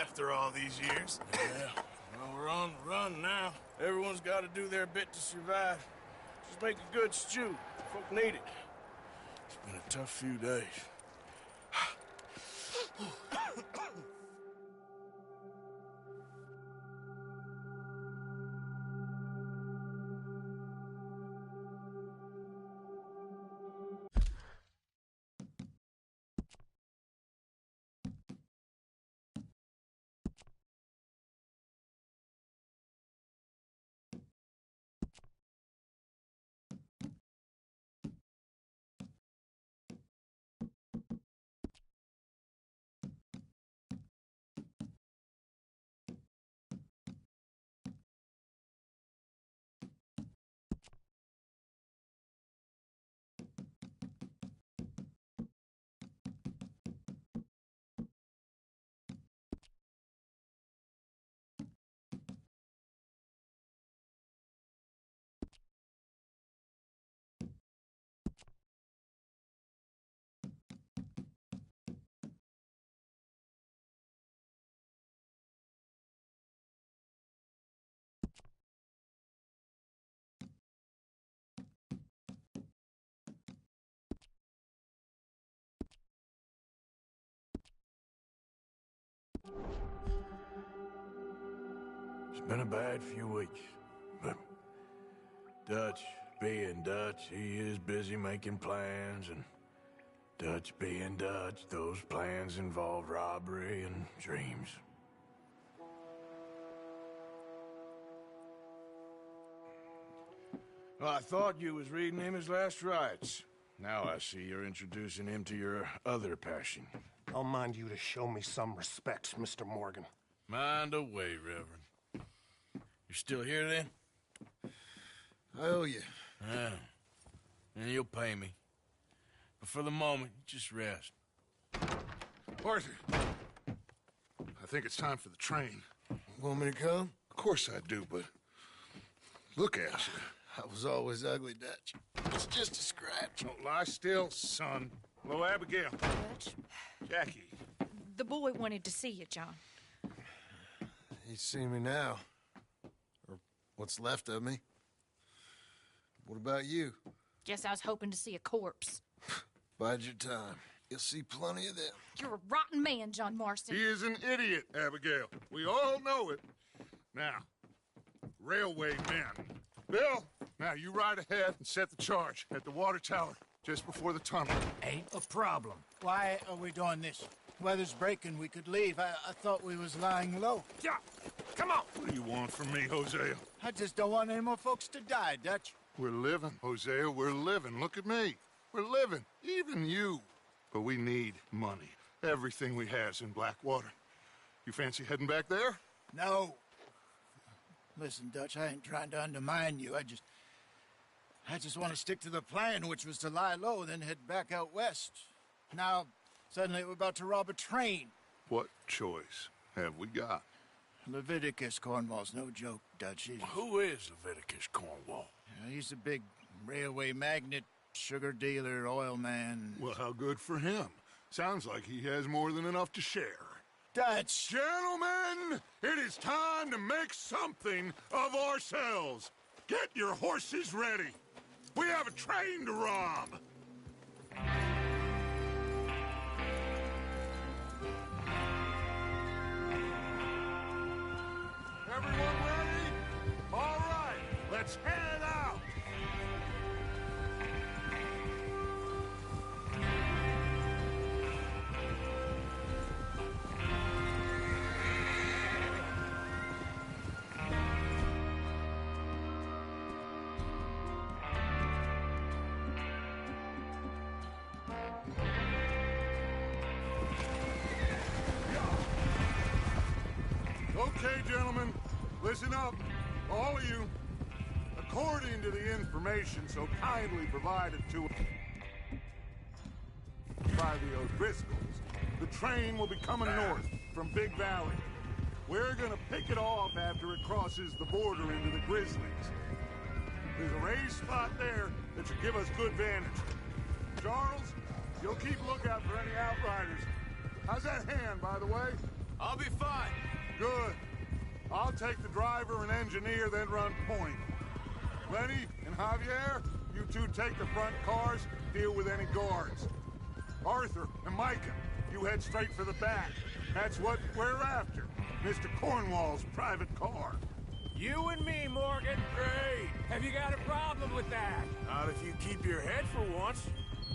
J: after all these years.
B: Yeah, well, we're on the run now. Everyone's got to do their bit to survive. Just make a good stew. Folk need it. It's been a tough few days. It's been a bad few weeks, but Dutch being Dutch, he is busy making plans, and Dutch being Dutch, those plans involve robbery and dreams. Well, I thought you was reading him his last rites. Now I see you're introducing him to your other passion.
K: I'll mind you to show me some respect, Mr. Morgan.
B: Mind away, Reverend. You're still here, then?
J: I owe you.
B: Yeah. And you'll pay me. But for the moment, just rest.
C: Arthur, I think it's time for the train.
J: Want me to come?
C: Of course I do, but look at you.
J: I was always ugly, Dutch. It's just a scratch.
C: Don't lie still, son. Hello, Abigail.
D: Dutch,
C: Jackie.
D: the boy wanted to see you, John.
J: He's seen me now. Or what's left of me. What about you?
D: Guess I was hoping to see a corpse.
J: Bide your time. You'll see plenty of them.
D: You're a rotten man, John Marston.
C: He is an idiot, Abigail. We all know it. Now, railway men. Bill, now you ride ahead and set the charge at the water tower just before the tunnel.
E: Ain't a problem. Why are we doing this? Weather's breaking. We could leave. I thought we was lying low.
C: Yeah, come on. What do you want from me, Hosea?
E: I just don't want any more folks to die, Dutch.
C: We're living, Hosea. We're living. Look at me. We're living. Even you. But we need money. Everything we has in Blackwater. You fancy heading back there?
E: No. Listen, Dutch, I ain't trying to undermine you. I just want to stick to the plan, which was to lie low, then head back out west. Now, suddenly we're about to rob a train.
C: What choice have we got?
E: Leviticus Cornwall's no joke, Dutch.
B: Who is Leviticus Cornwall?
E: He's a big railway magnate, sugar dealer, oil man.
C: Well, how good for him. Sounds like he has more than enough to share.
E: Dutch!
C: Gentlemen, it is time to make something of ourselves. Get your horses ready. We have a train to rob. Everyone ready? All right, let's head out. Okay, gentlemen, listen up. All of you, according to the information so kindly provided to us by the O'Driscolls, the train will be coming north from Big Valley. We're gonna pick it off after it crosses the border into the Grizzlies. There's a raised spot there that should give us good vantage. Charles, you'll keep lookout for any outriders. How's that hand, by the way?
I: I'll be fine.
C: Good. I'll take the driver and engineer, then run point. Lenny and Javier, you two take the front cars, deal with any guards. Arthur and Micah, you head straight for the back. That's what we're after. Mr. Cornwall's private car.
G: You and me, Morgan.
B: Great.
G: Have you got a problem with that?
B: Not if you keep your head for once.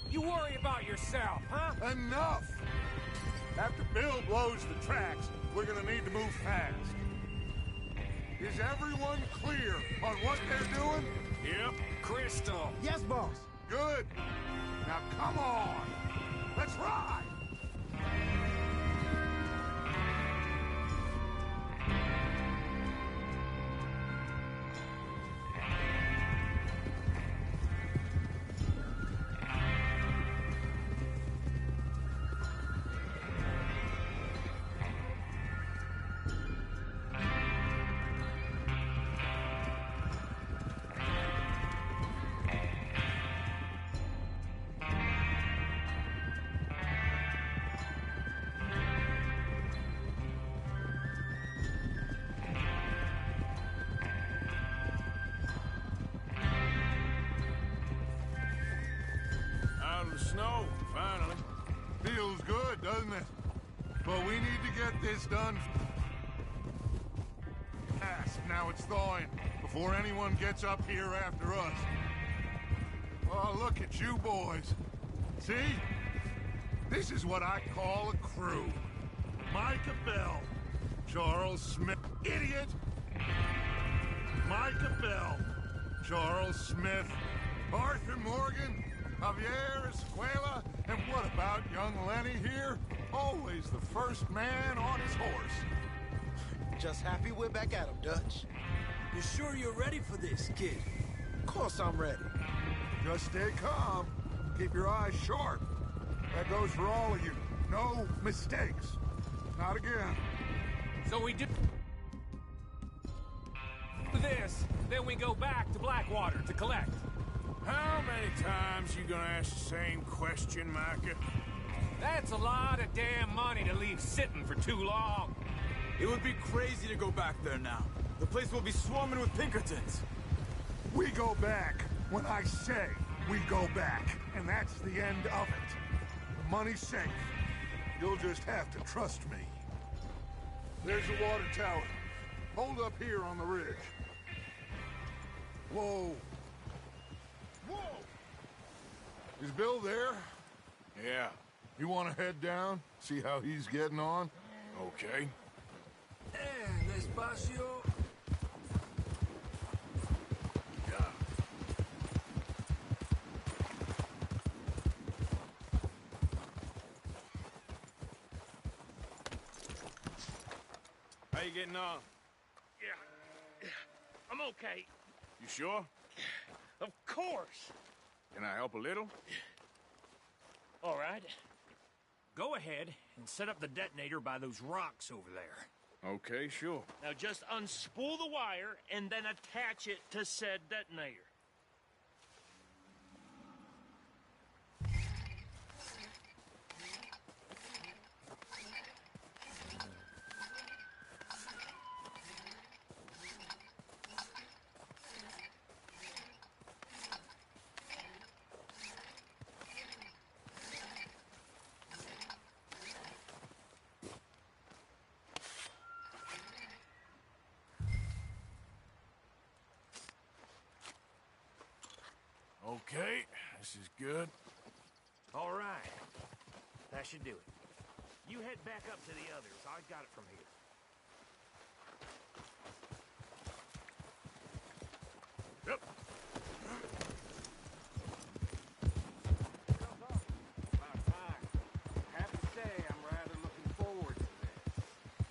G: You worry about yourself, huh?
C: Enough! After Bill blows the tracks, we're gonna need to move fast. Is everyone clear on what they're doing?
B: Yep.
G: Crystal.
H: Yes, boss.
C: Good. Now come on. Let's ride.
B: Snow, finally.
C: Feels good, doesn't it? But we need to get this done fast. Now it's thawing, before anyone gets up here after us. Oh, look at you boys. See? This is what I call a crew. Micah Bell, Charles Smith, idiot! Micah Bell, Charles Smith, Arthur Morgan, Javier Escuela, and what about young Lenny here? Always the first man on his horse.
H: Just happy we're back at him, Dutch.
A: You sure you're ready for this, kid?
H: Of course I'm ready.
C: Just stay calm. Keep your eyes sharp. That goes for all of you. No mistakes. Not again.
G: So we do this, then we go back to Blackwater to collect.
B: How many times you gonna ask the same question, Micah?
G: That's a lot of damn money to leave sitting for too long.
I: It would be crazy to go back there now. The place will be swarming with Pinkertons.
C: We go back when I say we go back, and that's the end of it. The money's safe. You'll just have to trust me. There's the water tower. Hold up here on the ridge. Whoa. Whoa! Is Bill there?
B: Yeah.
C: You want to head down? See how he's getting on?
B: Okay.
A: Despacio.
B: Yeah. How you getting on?
H: Yeah. I'm okay.
B: You sure?
H: Of course.
B: Can I help a little?
H: All right.
G: Go ahead and set up the detonator by those rocks over there.
B: Okay, sure.
H: Now just unspool the wire and then attach it to said detonator.
B: Okay, this is good.
G: All right. That should do it. You head back up to the others. I got it from here.
B: Yep.
C: About time. Have to say, I'm rather looking forward to this.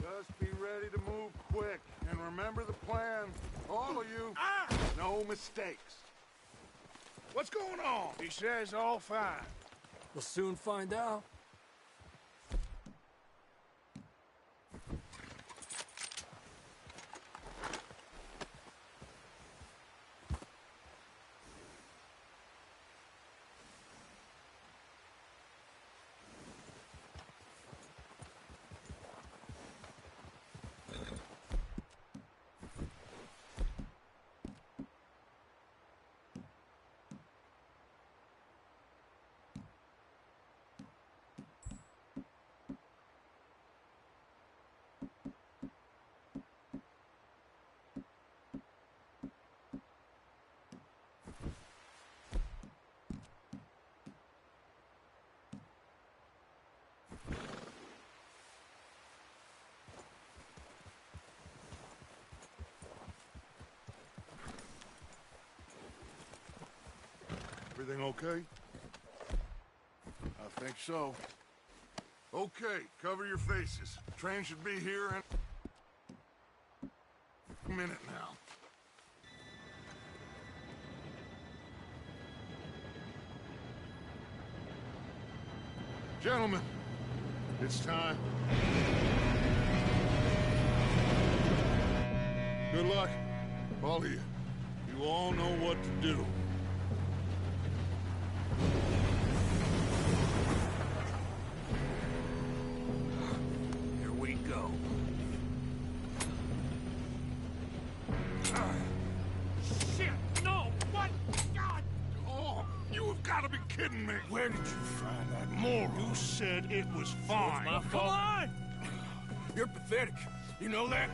C: Just be ready to move quick and remember the plan. All of you. No mistakes.
B: What's going on?
A: He says all fine. We'll soon find out.
C: Everything okay?
B: I think so.
C: Okay, cover your faces. Train should be here in a minute now. Gentlemen, it's time. Good luck, all of you. You all know what to do.
G: Here we go.
C: Shit, no! What? God! Oh, you have got to be kidding me!
B: Where did you find that moron?
C: You said it was fine.
G: my fault.
B: Come on! You're pathetic. You know that?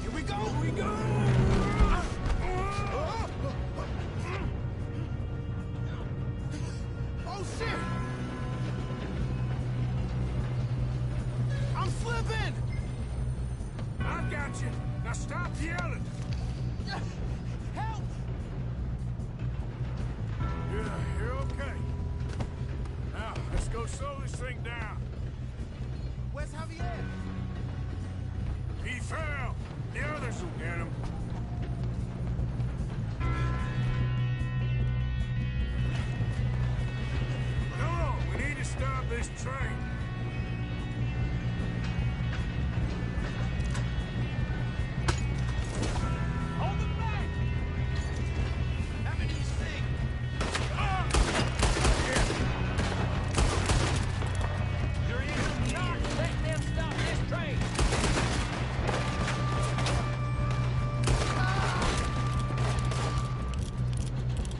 G: Here we go! Here we go!
E: Oh, shit! I'm slipping!
B: I got you. Now stop yelling.
E: Help!
B: You're okay. Now, let's go slow this thing down.
E: Where's Javier?
B: He fell. The others will get him. Come on, we need to stop this train.
E: Hold them back! Have an easy thing.
G: You're in charge. Let them stop this train.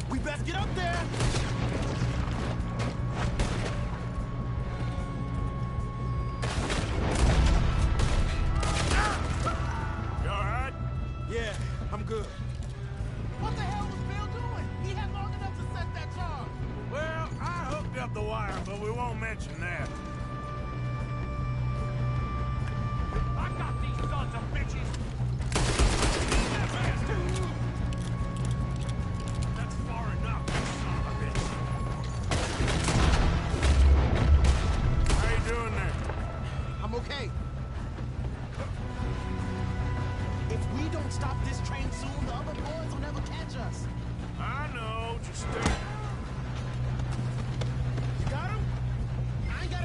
E: We best get up there!
B: You all right?
E: Yeah, I'm good. What the hell was Bill doing? He had long enough to set that charge.
B: Well, I hooked up the wire, but we won't mention that.
G: I got these sons of bitches. That's far enough, you son of a bitch.
B: How you doing there?
E: I'm okay. If we don't stop this train soon, the other boys will never catch us.
B: I know, just stay.
E: You got him? I ain't got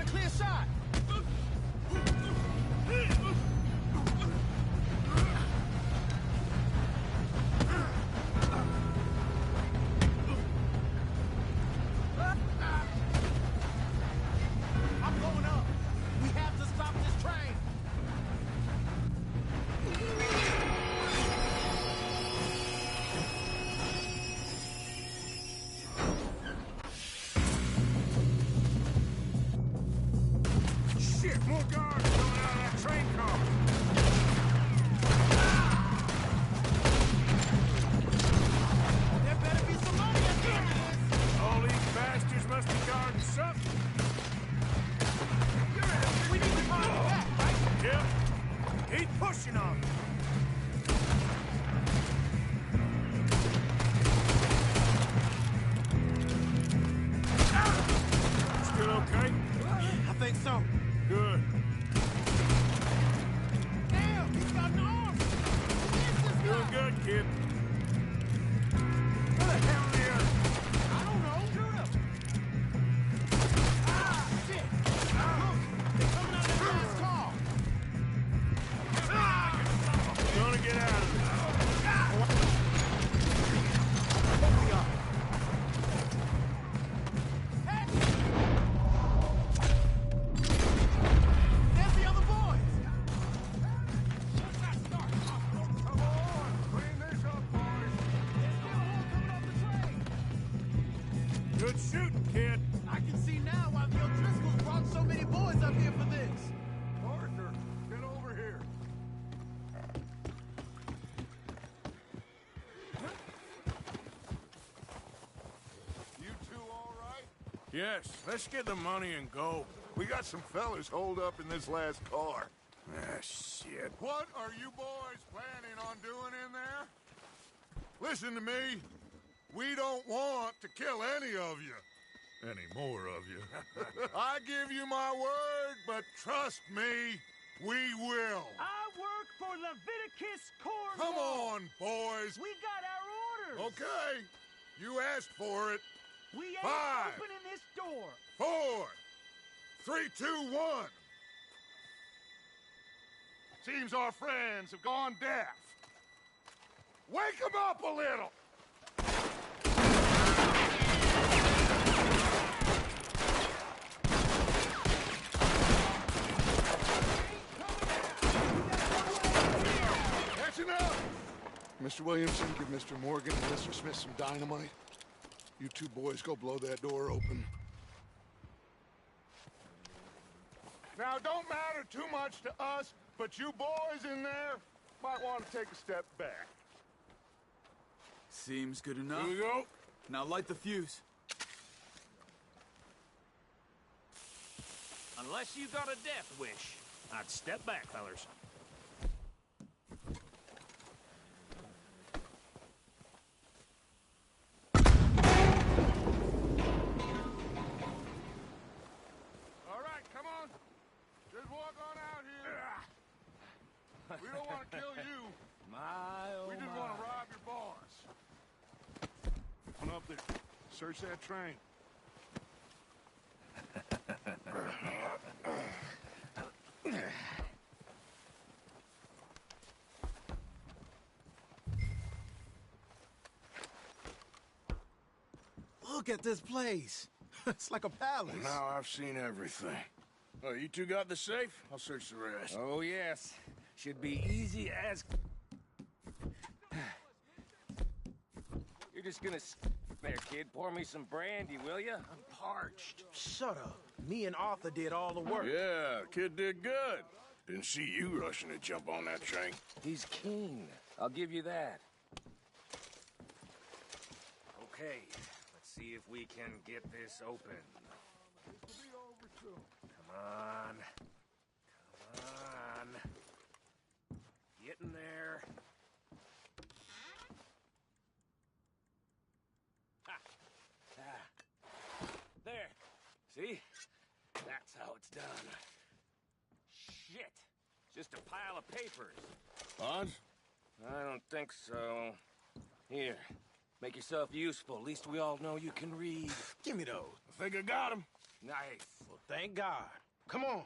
B: okay?
E: I think so.
B: Good.
E: Damn, he's got an arm! Who is this
B: Doing
E: guy?
B: good, kid.
E: Who the hell are you? I don't know. Shoot him! Ah, shit! Look, they're coming out of that last car!
B: Gonna get out of there.
E: There's the other boys!
C: Come on, clean this up, boys.
E: There's the other one coming off the train!
B: Good shooting, kid.
E: I can see now why the O'Driscolls brought so many boys up here for this.
C: Arthur, get over here. You two all right?
B: Yes, let's get the money and go.
C: We got some fellas holed up in this last car.
B: Ah, shit.
C: What are you boys planning on doing in there? Listen to me. We don't want to kill any of you. Any more of you. I give you my word, but trust me, we will.
H: I work for Leviticus Corps.
C: Come on, boys.
H: We got our orders.
C: Okay. You asked for it.
H: We ain't
C: 5,
H: opening this door.
C: 4, 3, 2, 1. Seems our friends have gone deaf. Wake them up a little. That's enough. Mr. Williamson, give Mr. Morgan and Mr. Smith some dynamite. You two boys go blow that door open. Now, don't matter too much to us, but you boys in there might want to take a step back.
I: Seems good enough.
B: Here we go.
I: Now light the fuse.
H: Unless you got a death wish, I'd step back, fellers.
C: All right, come on. Just walk on out here. We don't want to kill you. We just want to rob your boss. Come up there. Search that train.
E: Look at this place. It's like a palace.
B: Now I've seen everything. Oh, you two got the safe? I'll search the rest.
G: Oh, yes. Should be easy as... You're just gonna... There, kid. Pour me some brandy, will ya? I'm parched.
K: Shut up. Me and Arthur did all the work.
B: Yeah, kid did good. Didn't see you rushing to jump on that train.
G: He's keen. I'll give you that. Okay, let's see if we can get this open. Come on. Come on. Get in there. Ha. Ah. There. See? That's how it's done. Shit. Just a pile of papers.
B: Bonds?
G: I don't think so. Here. Make yourself useful. At least we all know you can read.
K: Give me those.
B: I think I got him.
G: Nice.
K: Well, thank God. Come on.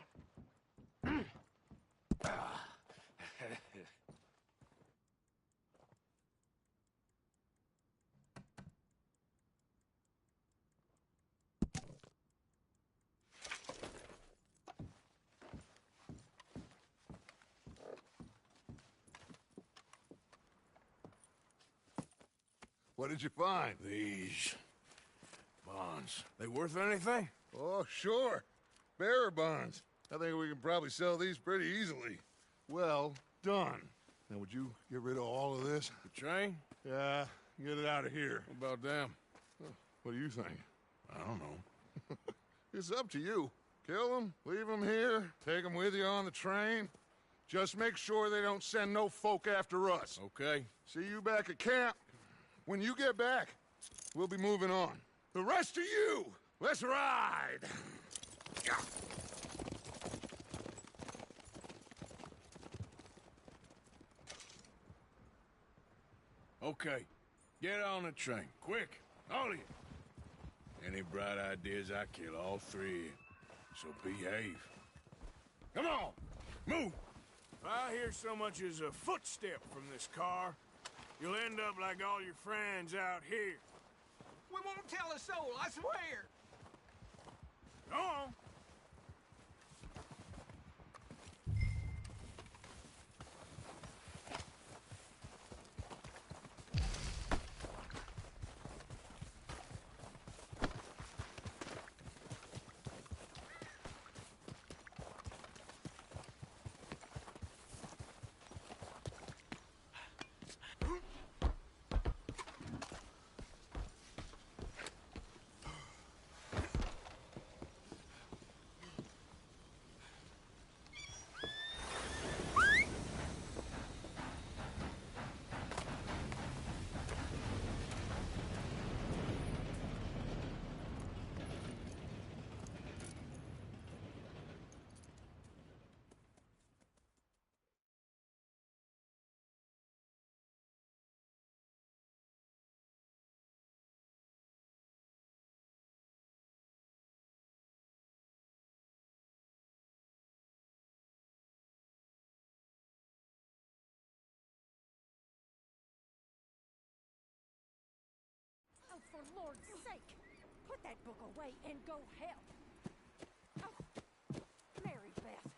C: What did you find?
B: These bonds. They worth anything?
C: Oh, sure. Bearer bonds. I think we can probably sell these pretty easily. Well done. Now, would you get rid of all of this?
B: The train?
C: Yeah, get it out of here.
B: What about them?
C: What do you think?
B: I don't know.
C: It's up to you. Kill them, leave them here, take them with you on the train. Just make sure they don't send no folk after us.
B: Okay.
C: See you back at camp. When you get back, we'll be moving on. The rest of you, let's ride!
B: Okay, get on the train, quick, all of you. Any bright ideas, I kill all three of you. So behave. Come on, move! If I hear so much as a footstep from this car, you'll end up like all your friends out here.
G: We won't tell a soul, I swear!
B: Go on.
L: Oh, for Lord's sake, put that book away and go help. Oh, Mary Beth.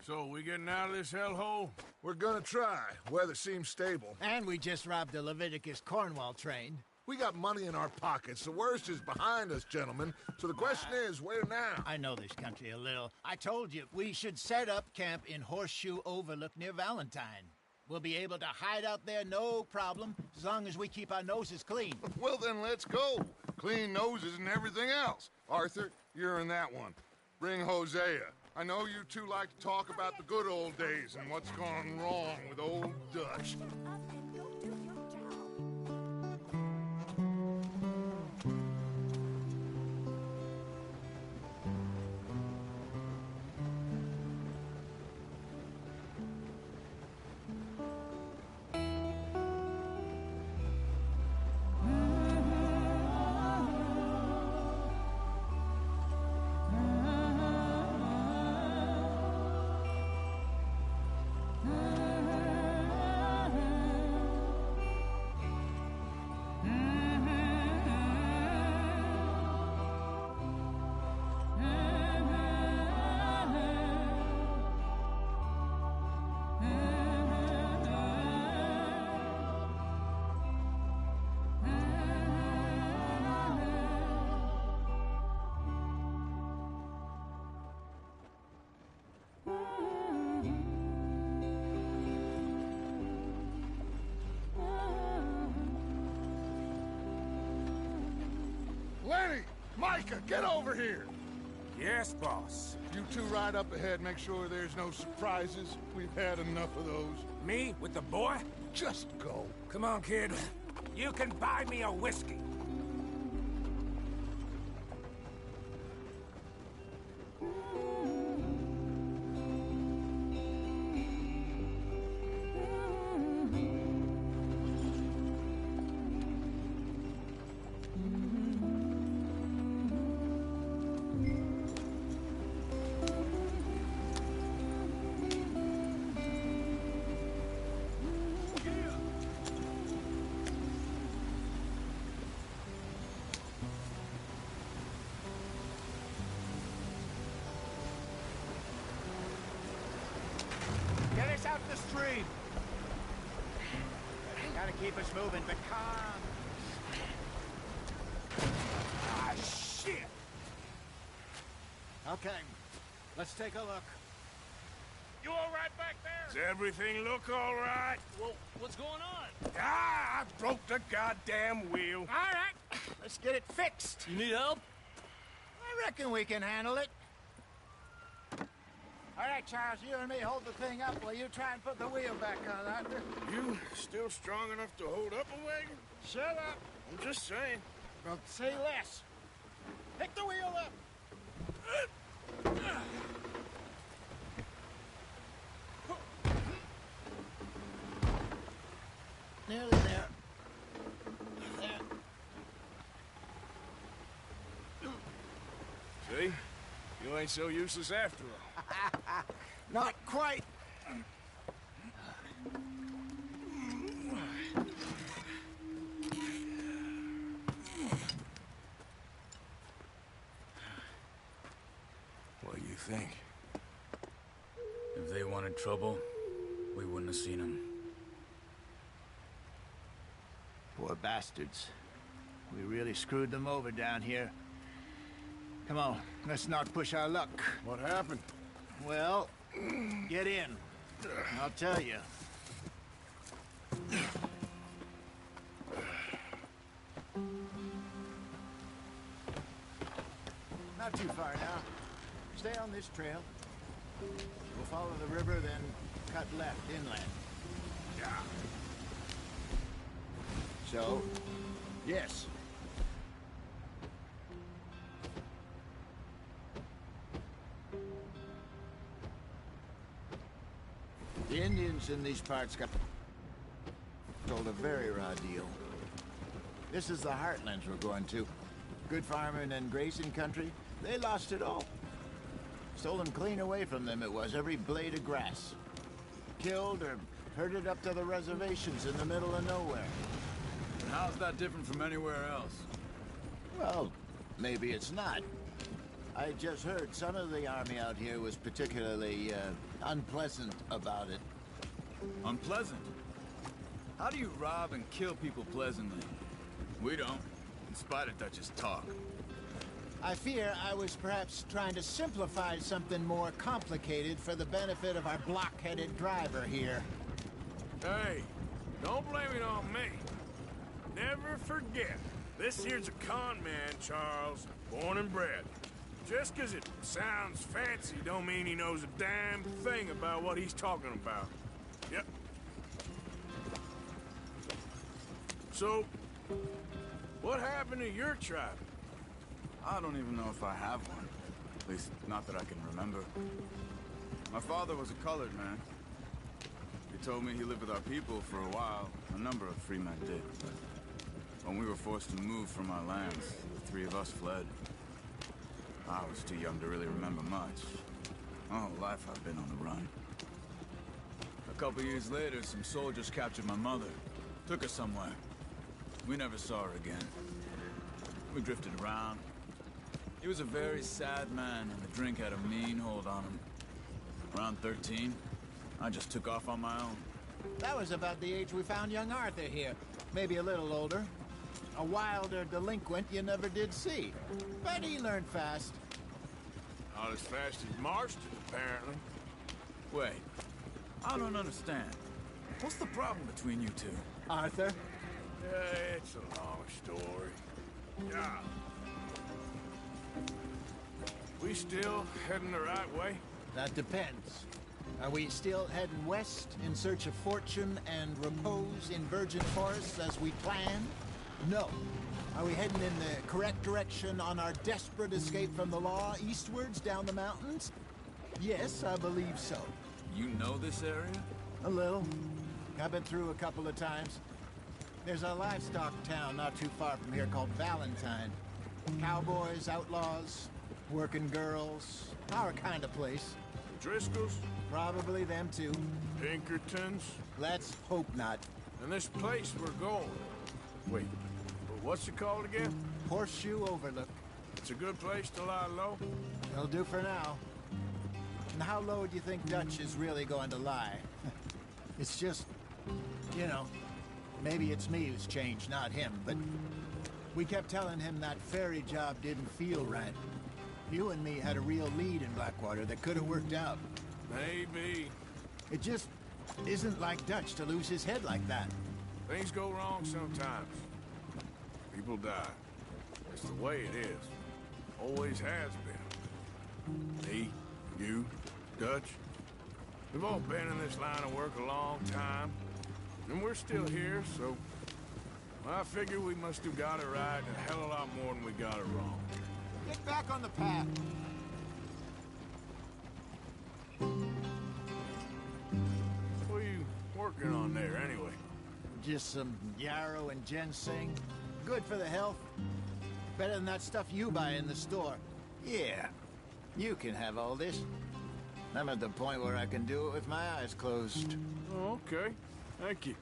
B: So, we getting out of this hellhole?
C: We're gonna try. Weather seems stable.
E: And we just robbed a Leviticus Cornwall train.
C: We got money in our pockets. The worst is behind us, gentlemen. So the question is, where now?
E: I know this country a little. I told you, we should set up camp in Horseshoe Overlook near Valentine. We'll be able to hide out there, no problem, as long as we keep our noses clean.
C: Well, then let's go. Clean noses and everything else. Arthur, you're in that one. Bring Hosea. I know you two like to talk about the good old days and what's gone wrong with old Dutch. Lenny! Micah, get over here!
G: Yes, boss.
C: You two ride up ahead, make sure there's no surprises. We've had enough of those.
G: Me with the boy?
C: Just go.
G: Come on, kid. You can buy me a whiskey.
E: Get us out the stream. Gotta keep us moving, but calm.
G: Ah, shit!
E: Okay, let's take a look.
H: You all right back there?
B: Does everything look all right?
H: Well, what's going on?
B: Ah, I broke the goddamn wheel.
E: All right, let's get it fixed.
H: You need help?
E: I reckon we can handle it. All right, Charles, you and me hold the thing up while you try and put the wheel back on, Arthur.
B: You still strong enough to hold up a wagon?
E: Shut up.
B: I'm just saying.
E: Well, say less. Pick the wheel up.
B: You ain't so useless after all.
E: Not quite.
B: What do you think?
I: If they wanted trouble, we wouldn't have seen them.
E: Poor bastards. We really screwed them over down here. Come on, let's not push our luck.
B: What happened?
E: Well, get in. I'll tell you. Not too far now. Stay on this trail. We'll follow the river, then cut left inland. Yeah. So, yes. The Indians in these parts got told a very raw deal. This is the heartlands we're going to. Good farming and grazing country, they lost it all. Stolen clean away from them it was, every blade of grass. Killed or herded up to the reservations in the middle of nowhere.
I: And how's that different from anywhere else?
E: Well, maybe it's not. I just heard some of the army out here was particularly, unpleasant about it.
I: Unpleasant? How do you rob and kill people pleasantly? We don't, in spite of Dutch's talk.
E: I fear I was perhaps trying to simplify something more complicated for the benefit of our block-headed driver here.
B: Hey, don't blame it on me. Never forget, this here's a con man, Charles, born and bred. Just 'cause it sounds fancy don't mean he knows a damn thing about what he's talking about. Yep. So, what happened to your tribe?
I: I don't even know if I have one. At least, not that I can remember. My father was a colored man. He told me he lived with our people for a while. A number of free men did. When we were forced to move from our lands, the three of us fled. I was too young to really remember much. My whole life I've been on the run. A couple years later, some soldiers captured my mother. Took her somewhere. We never saw her again. We drifted around. He was a very sad man, and the drink had a mean hold on him. Around 13, I just took off on my own.
E: That was about the age we found young Arthur here. Maybe a little older. A wilder delinquent you never did see. But he learned fast.
B: Not as fast as Marston, apparently.
I: Wait, I don't understand. What's the problem between you two?
E: Arthur?
B: It's a long story. Yeah. We still heading the right way?
E: That depends. Are we still heading west in search of fortune and repose in virgin forests as we planned? No. Are we heading in the correct direction on our desperate escape from the law eastwards down the mountains? Yes, I believe so.
I: You know this area?
E: A little. I've been through a couple of times. There's a livestock town not too far from here called Valentine. Cowboys, outlaws, working girls, our kind of place.
B: Driscolls?
E: Probably them too.
B: Pinkertons?
E: Let's hope not.
B: And this place we're going. Wait, but what's it called again?
E: Horseshoe Overlook.
B: It's a good place to lie low?
E: It'll do for now. And how low do you think Dutch is really going to lie? It's just, you know, maybe it's me who's changed, not him, but we kept telling him that ferry job didn't feel right. You and me had a real lead in Blackwater that could have worked out.
B: Maybe.
E: It just isn't like Dutch to lose his head like that.
B: Things go wrong sometimes. People die. It's the way it is. Always has been. Me, you, Dutch. We've all been in this line of work a long time. And we're still here, so... I figure we must have got it right a hell of a lot more than we got it wrong.
E: Get back on the path.
B: What are you working on there, anyway?
E: Just some yarrow and ginseng. Good for the health. Better than that stuff you buy in the store.
J: Yeah.
E: You can have all this. I'm at the point where I can do it with my eyes closed.
B: Oh, okay. Thank you.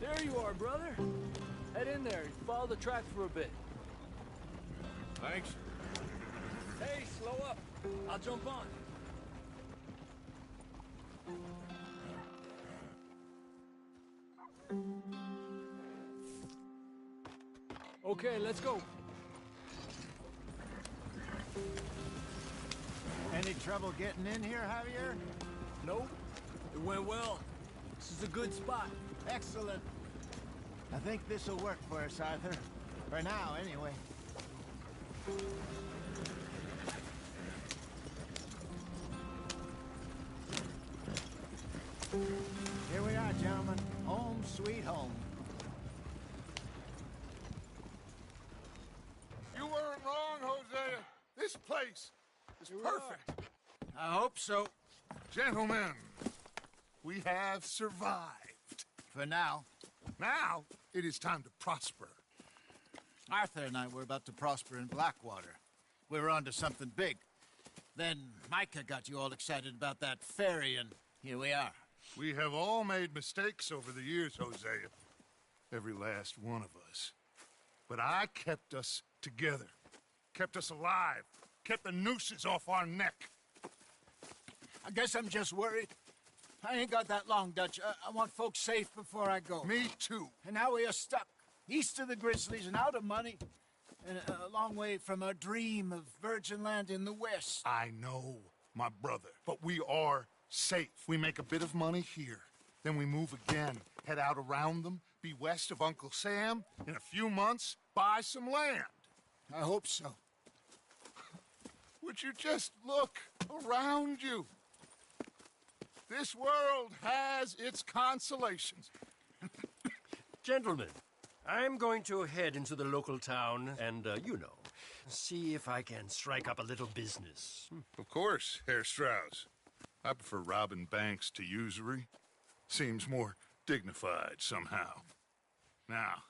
A: There you are, brother. Head in there and follow the track for a bit.
B: Thanks.
A: Hey, slow up. I'll jump on. Okay, let's go.
E: Any trouble getting in here, Javier?
A: Nope. It went well. This is a good spot.
E: Excellent. I think this'll work for us, Arthur. For now, anyway. Here we are, gentlemen. Home sweet home.
C: You weren't wrong, Hosea. This place is perfect.
E: I hope so.
C: Gentlemen, we have survived.
E: For now.
C: Now, it is time to prosper.
E: Arthur and I were about to prosper in Blackwater. We were onto something big. Then Micah got you all excited about that ferry, and here we are.
C: We have all made mistakes over the years, Hosea. Every last one of us. But I kept us together. Kept us alive. Kept the nooses off our neck.
E: I guess I'm just worried. I ain't got that long, Dutch. I want folks safe before I go.
C: Me too.
E: And now we are stuck. East of the Grizzlies and out of money. And a long way from our dream of virgin land in the west.
C: I know, my brother. But we are safe. We make a bit of money here. Then we move again. Head out around them. Be west of Uncle Sam. In a few months, buy some land.
E: I hope so.
C: Would you just look around you? This world has its consolations.
M: Gentlemen, I'm going to head into the local town and, see if I can strike up a little business.
C: Of course, Herr Strauss. I prefer robbing banks to usury. Seems more dignified somehow. Now,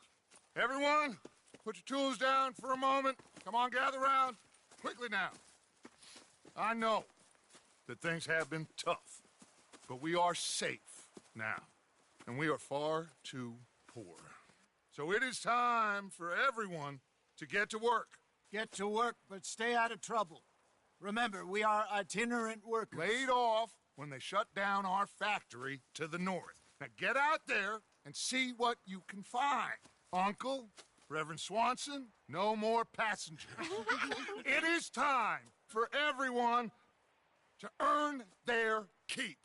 C: everyone, put your tools down for a moment. Come on, gather round. Quickly now. I know that things have been tough, but we are safe now, and we are far too poor. So it is time for everyone to get to work.
E: Get to work, but stay out of trouble. Remember, we are itinerant workers.
C: Laid off when they shut down our factory to the north. Now get out there and see what you can find. Uncle, Reverend Swanson, no more passengers. It is time for everyone to earn their keep.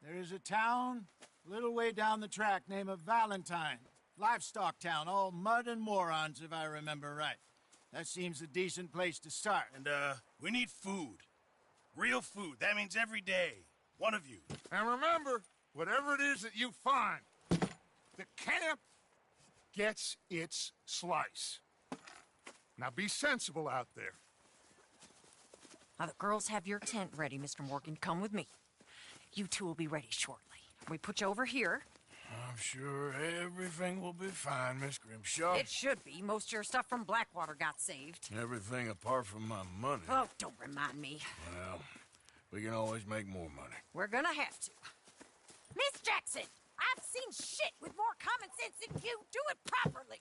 E: There is a town a little way down the track named Valentine. Livestock town, all mud and morons, if I remember right. That seems a decent place to start.
J: And, we need food. Real food. That means every day. One of you.
C: And remember, whatever it is that you find, the camp gets its slice. Now be sensible out there.
N: Now, the girls have your tent ready, Mr. Morgan. Come with me. You two will be ready shortly. We put you over here.
B: I'm sure everything will be fine, Miss Grimshaw.
N: It should be. Most of your stuff from Blackwater got saved.
B: Everything apart from my money.
N: Oh, don't remind me.
B: Well, we can always make more money.
N: We're gonna have to. Miss Jackson, I've seen shit with more common sense than you. Do it properly.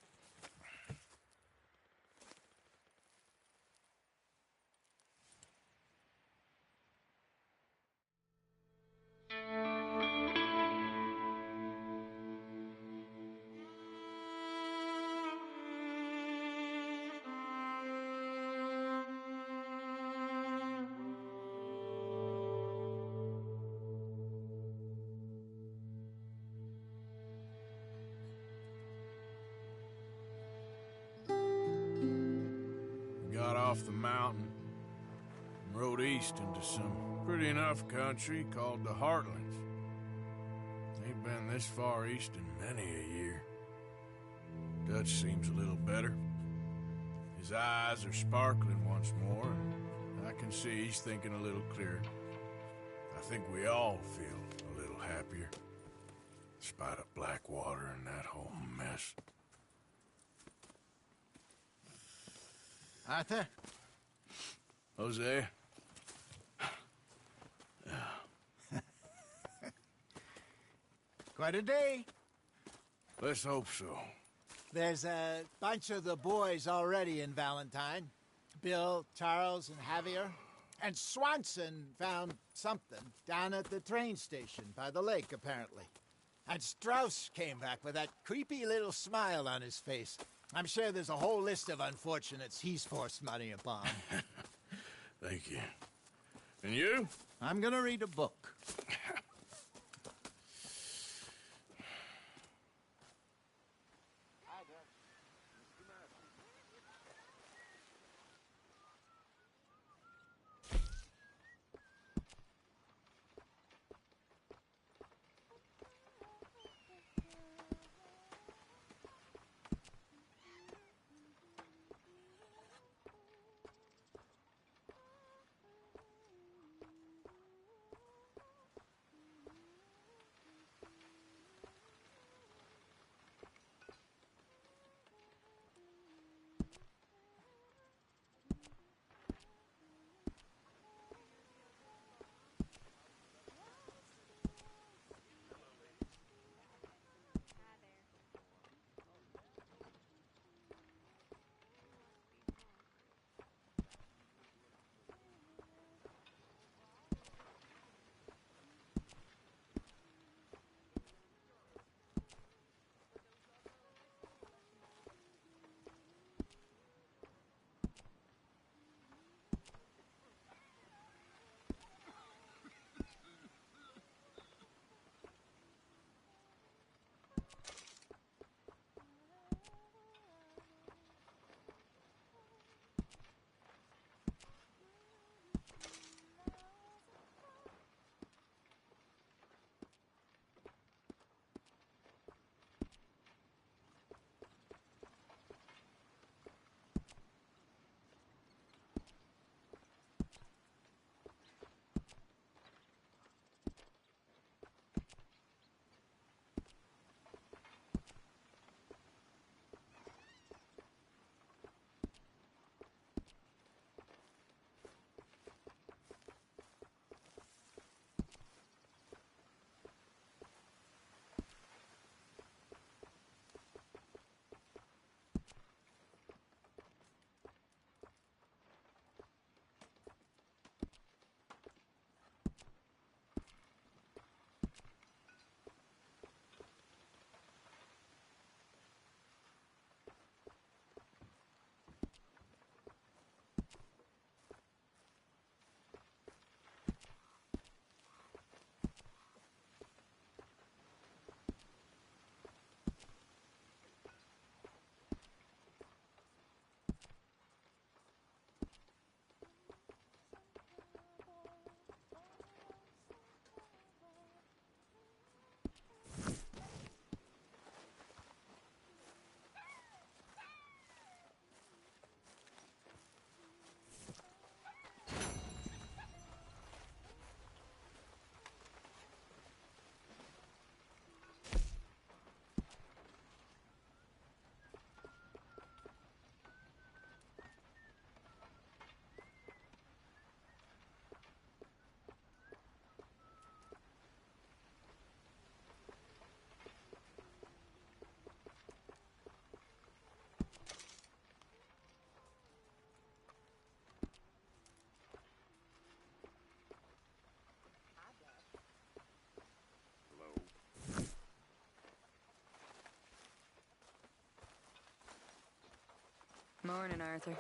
B: Got off the mountain and rode east into some pretty enough country called the Heartlands. Ain't been this far east in many a year. Dutch seems a little better. His eyes are sparkling once more, and I can see he's thinking a little clearer. I think we all feel a little happier, in spite of Blackwater and that whole mess.
E: Arthur?
B: Jose?
E: Quite a day.
B: Let's hope so.
E: There's a bunch of the boys already in Valentine. Bill, Charles, and Javier. And Swanson found something down at the train station by the lake, apparently. And Strauss came back with that creepy little smile on his face. I'm sure there's a whole list of unfortunates he's forced money upon.
B: Thank you. And you?
E: I'm gonna read a book.
O: Morning, Arthur.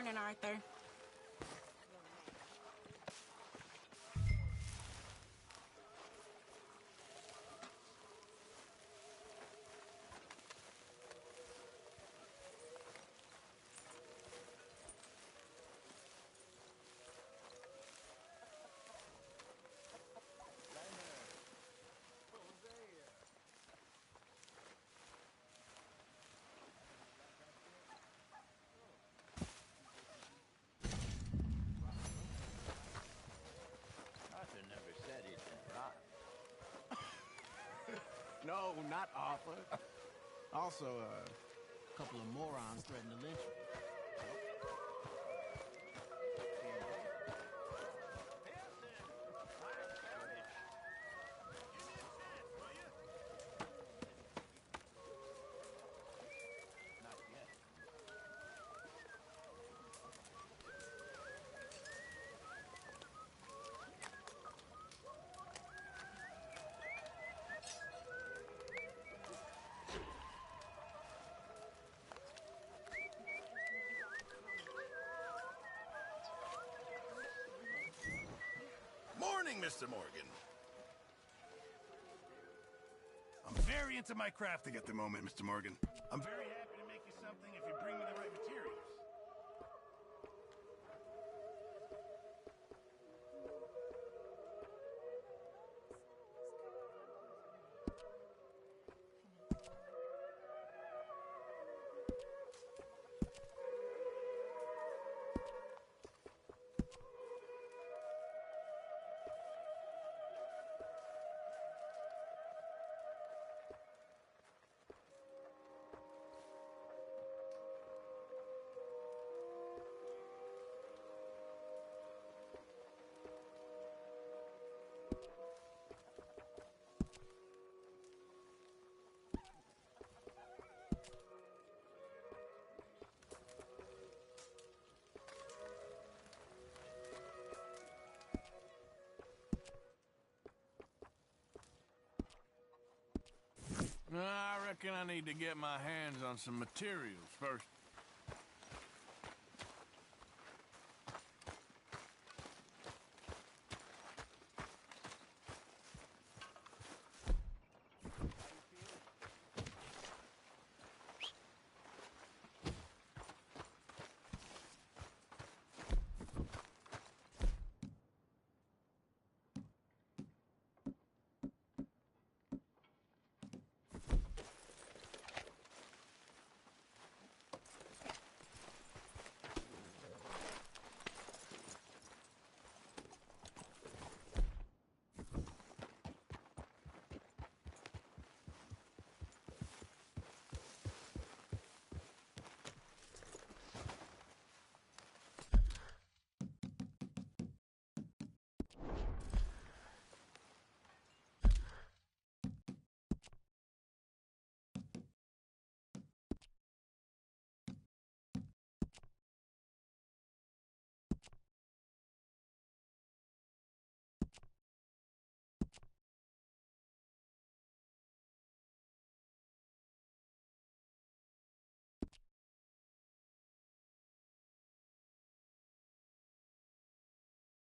O: Morning, Arthur.
P: Arthur never said he'd been robbed. No, not Arthur. Also, a couple of morons threatened to lynch me.
J: Morning, Mr. Morgan. I'm very into my crafting at the moment, Mr. Morgan. I'm very happy to make you something if you bring me the right materials.
B: I reckon I need to get my hands on some materials first.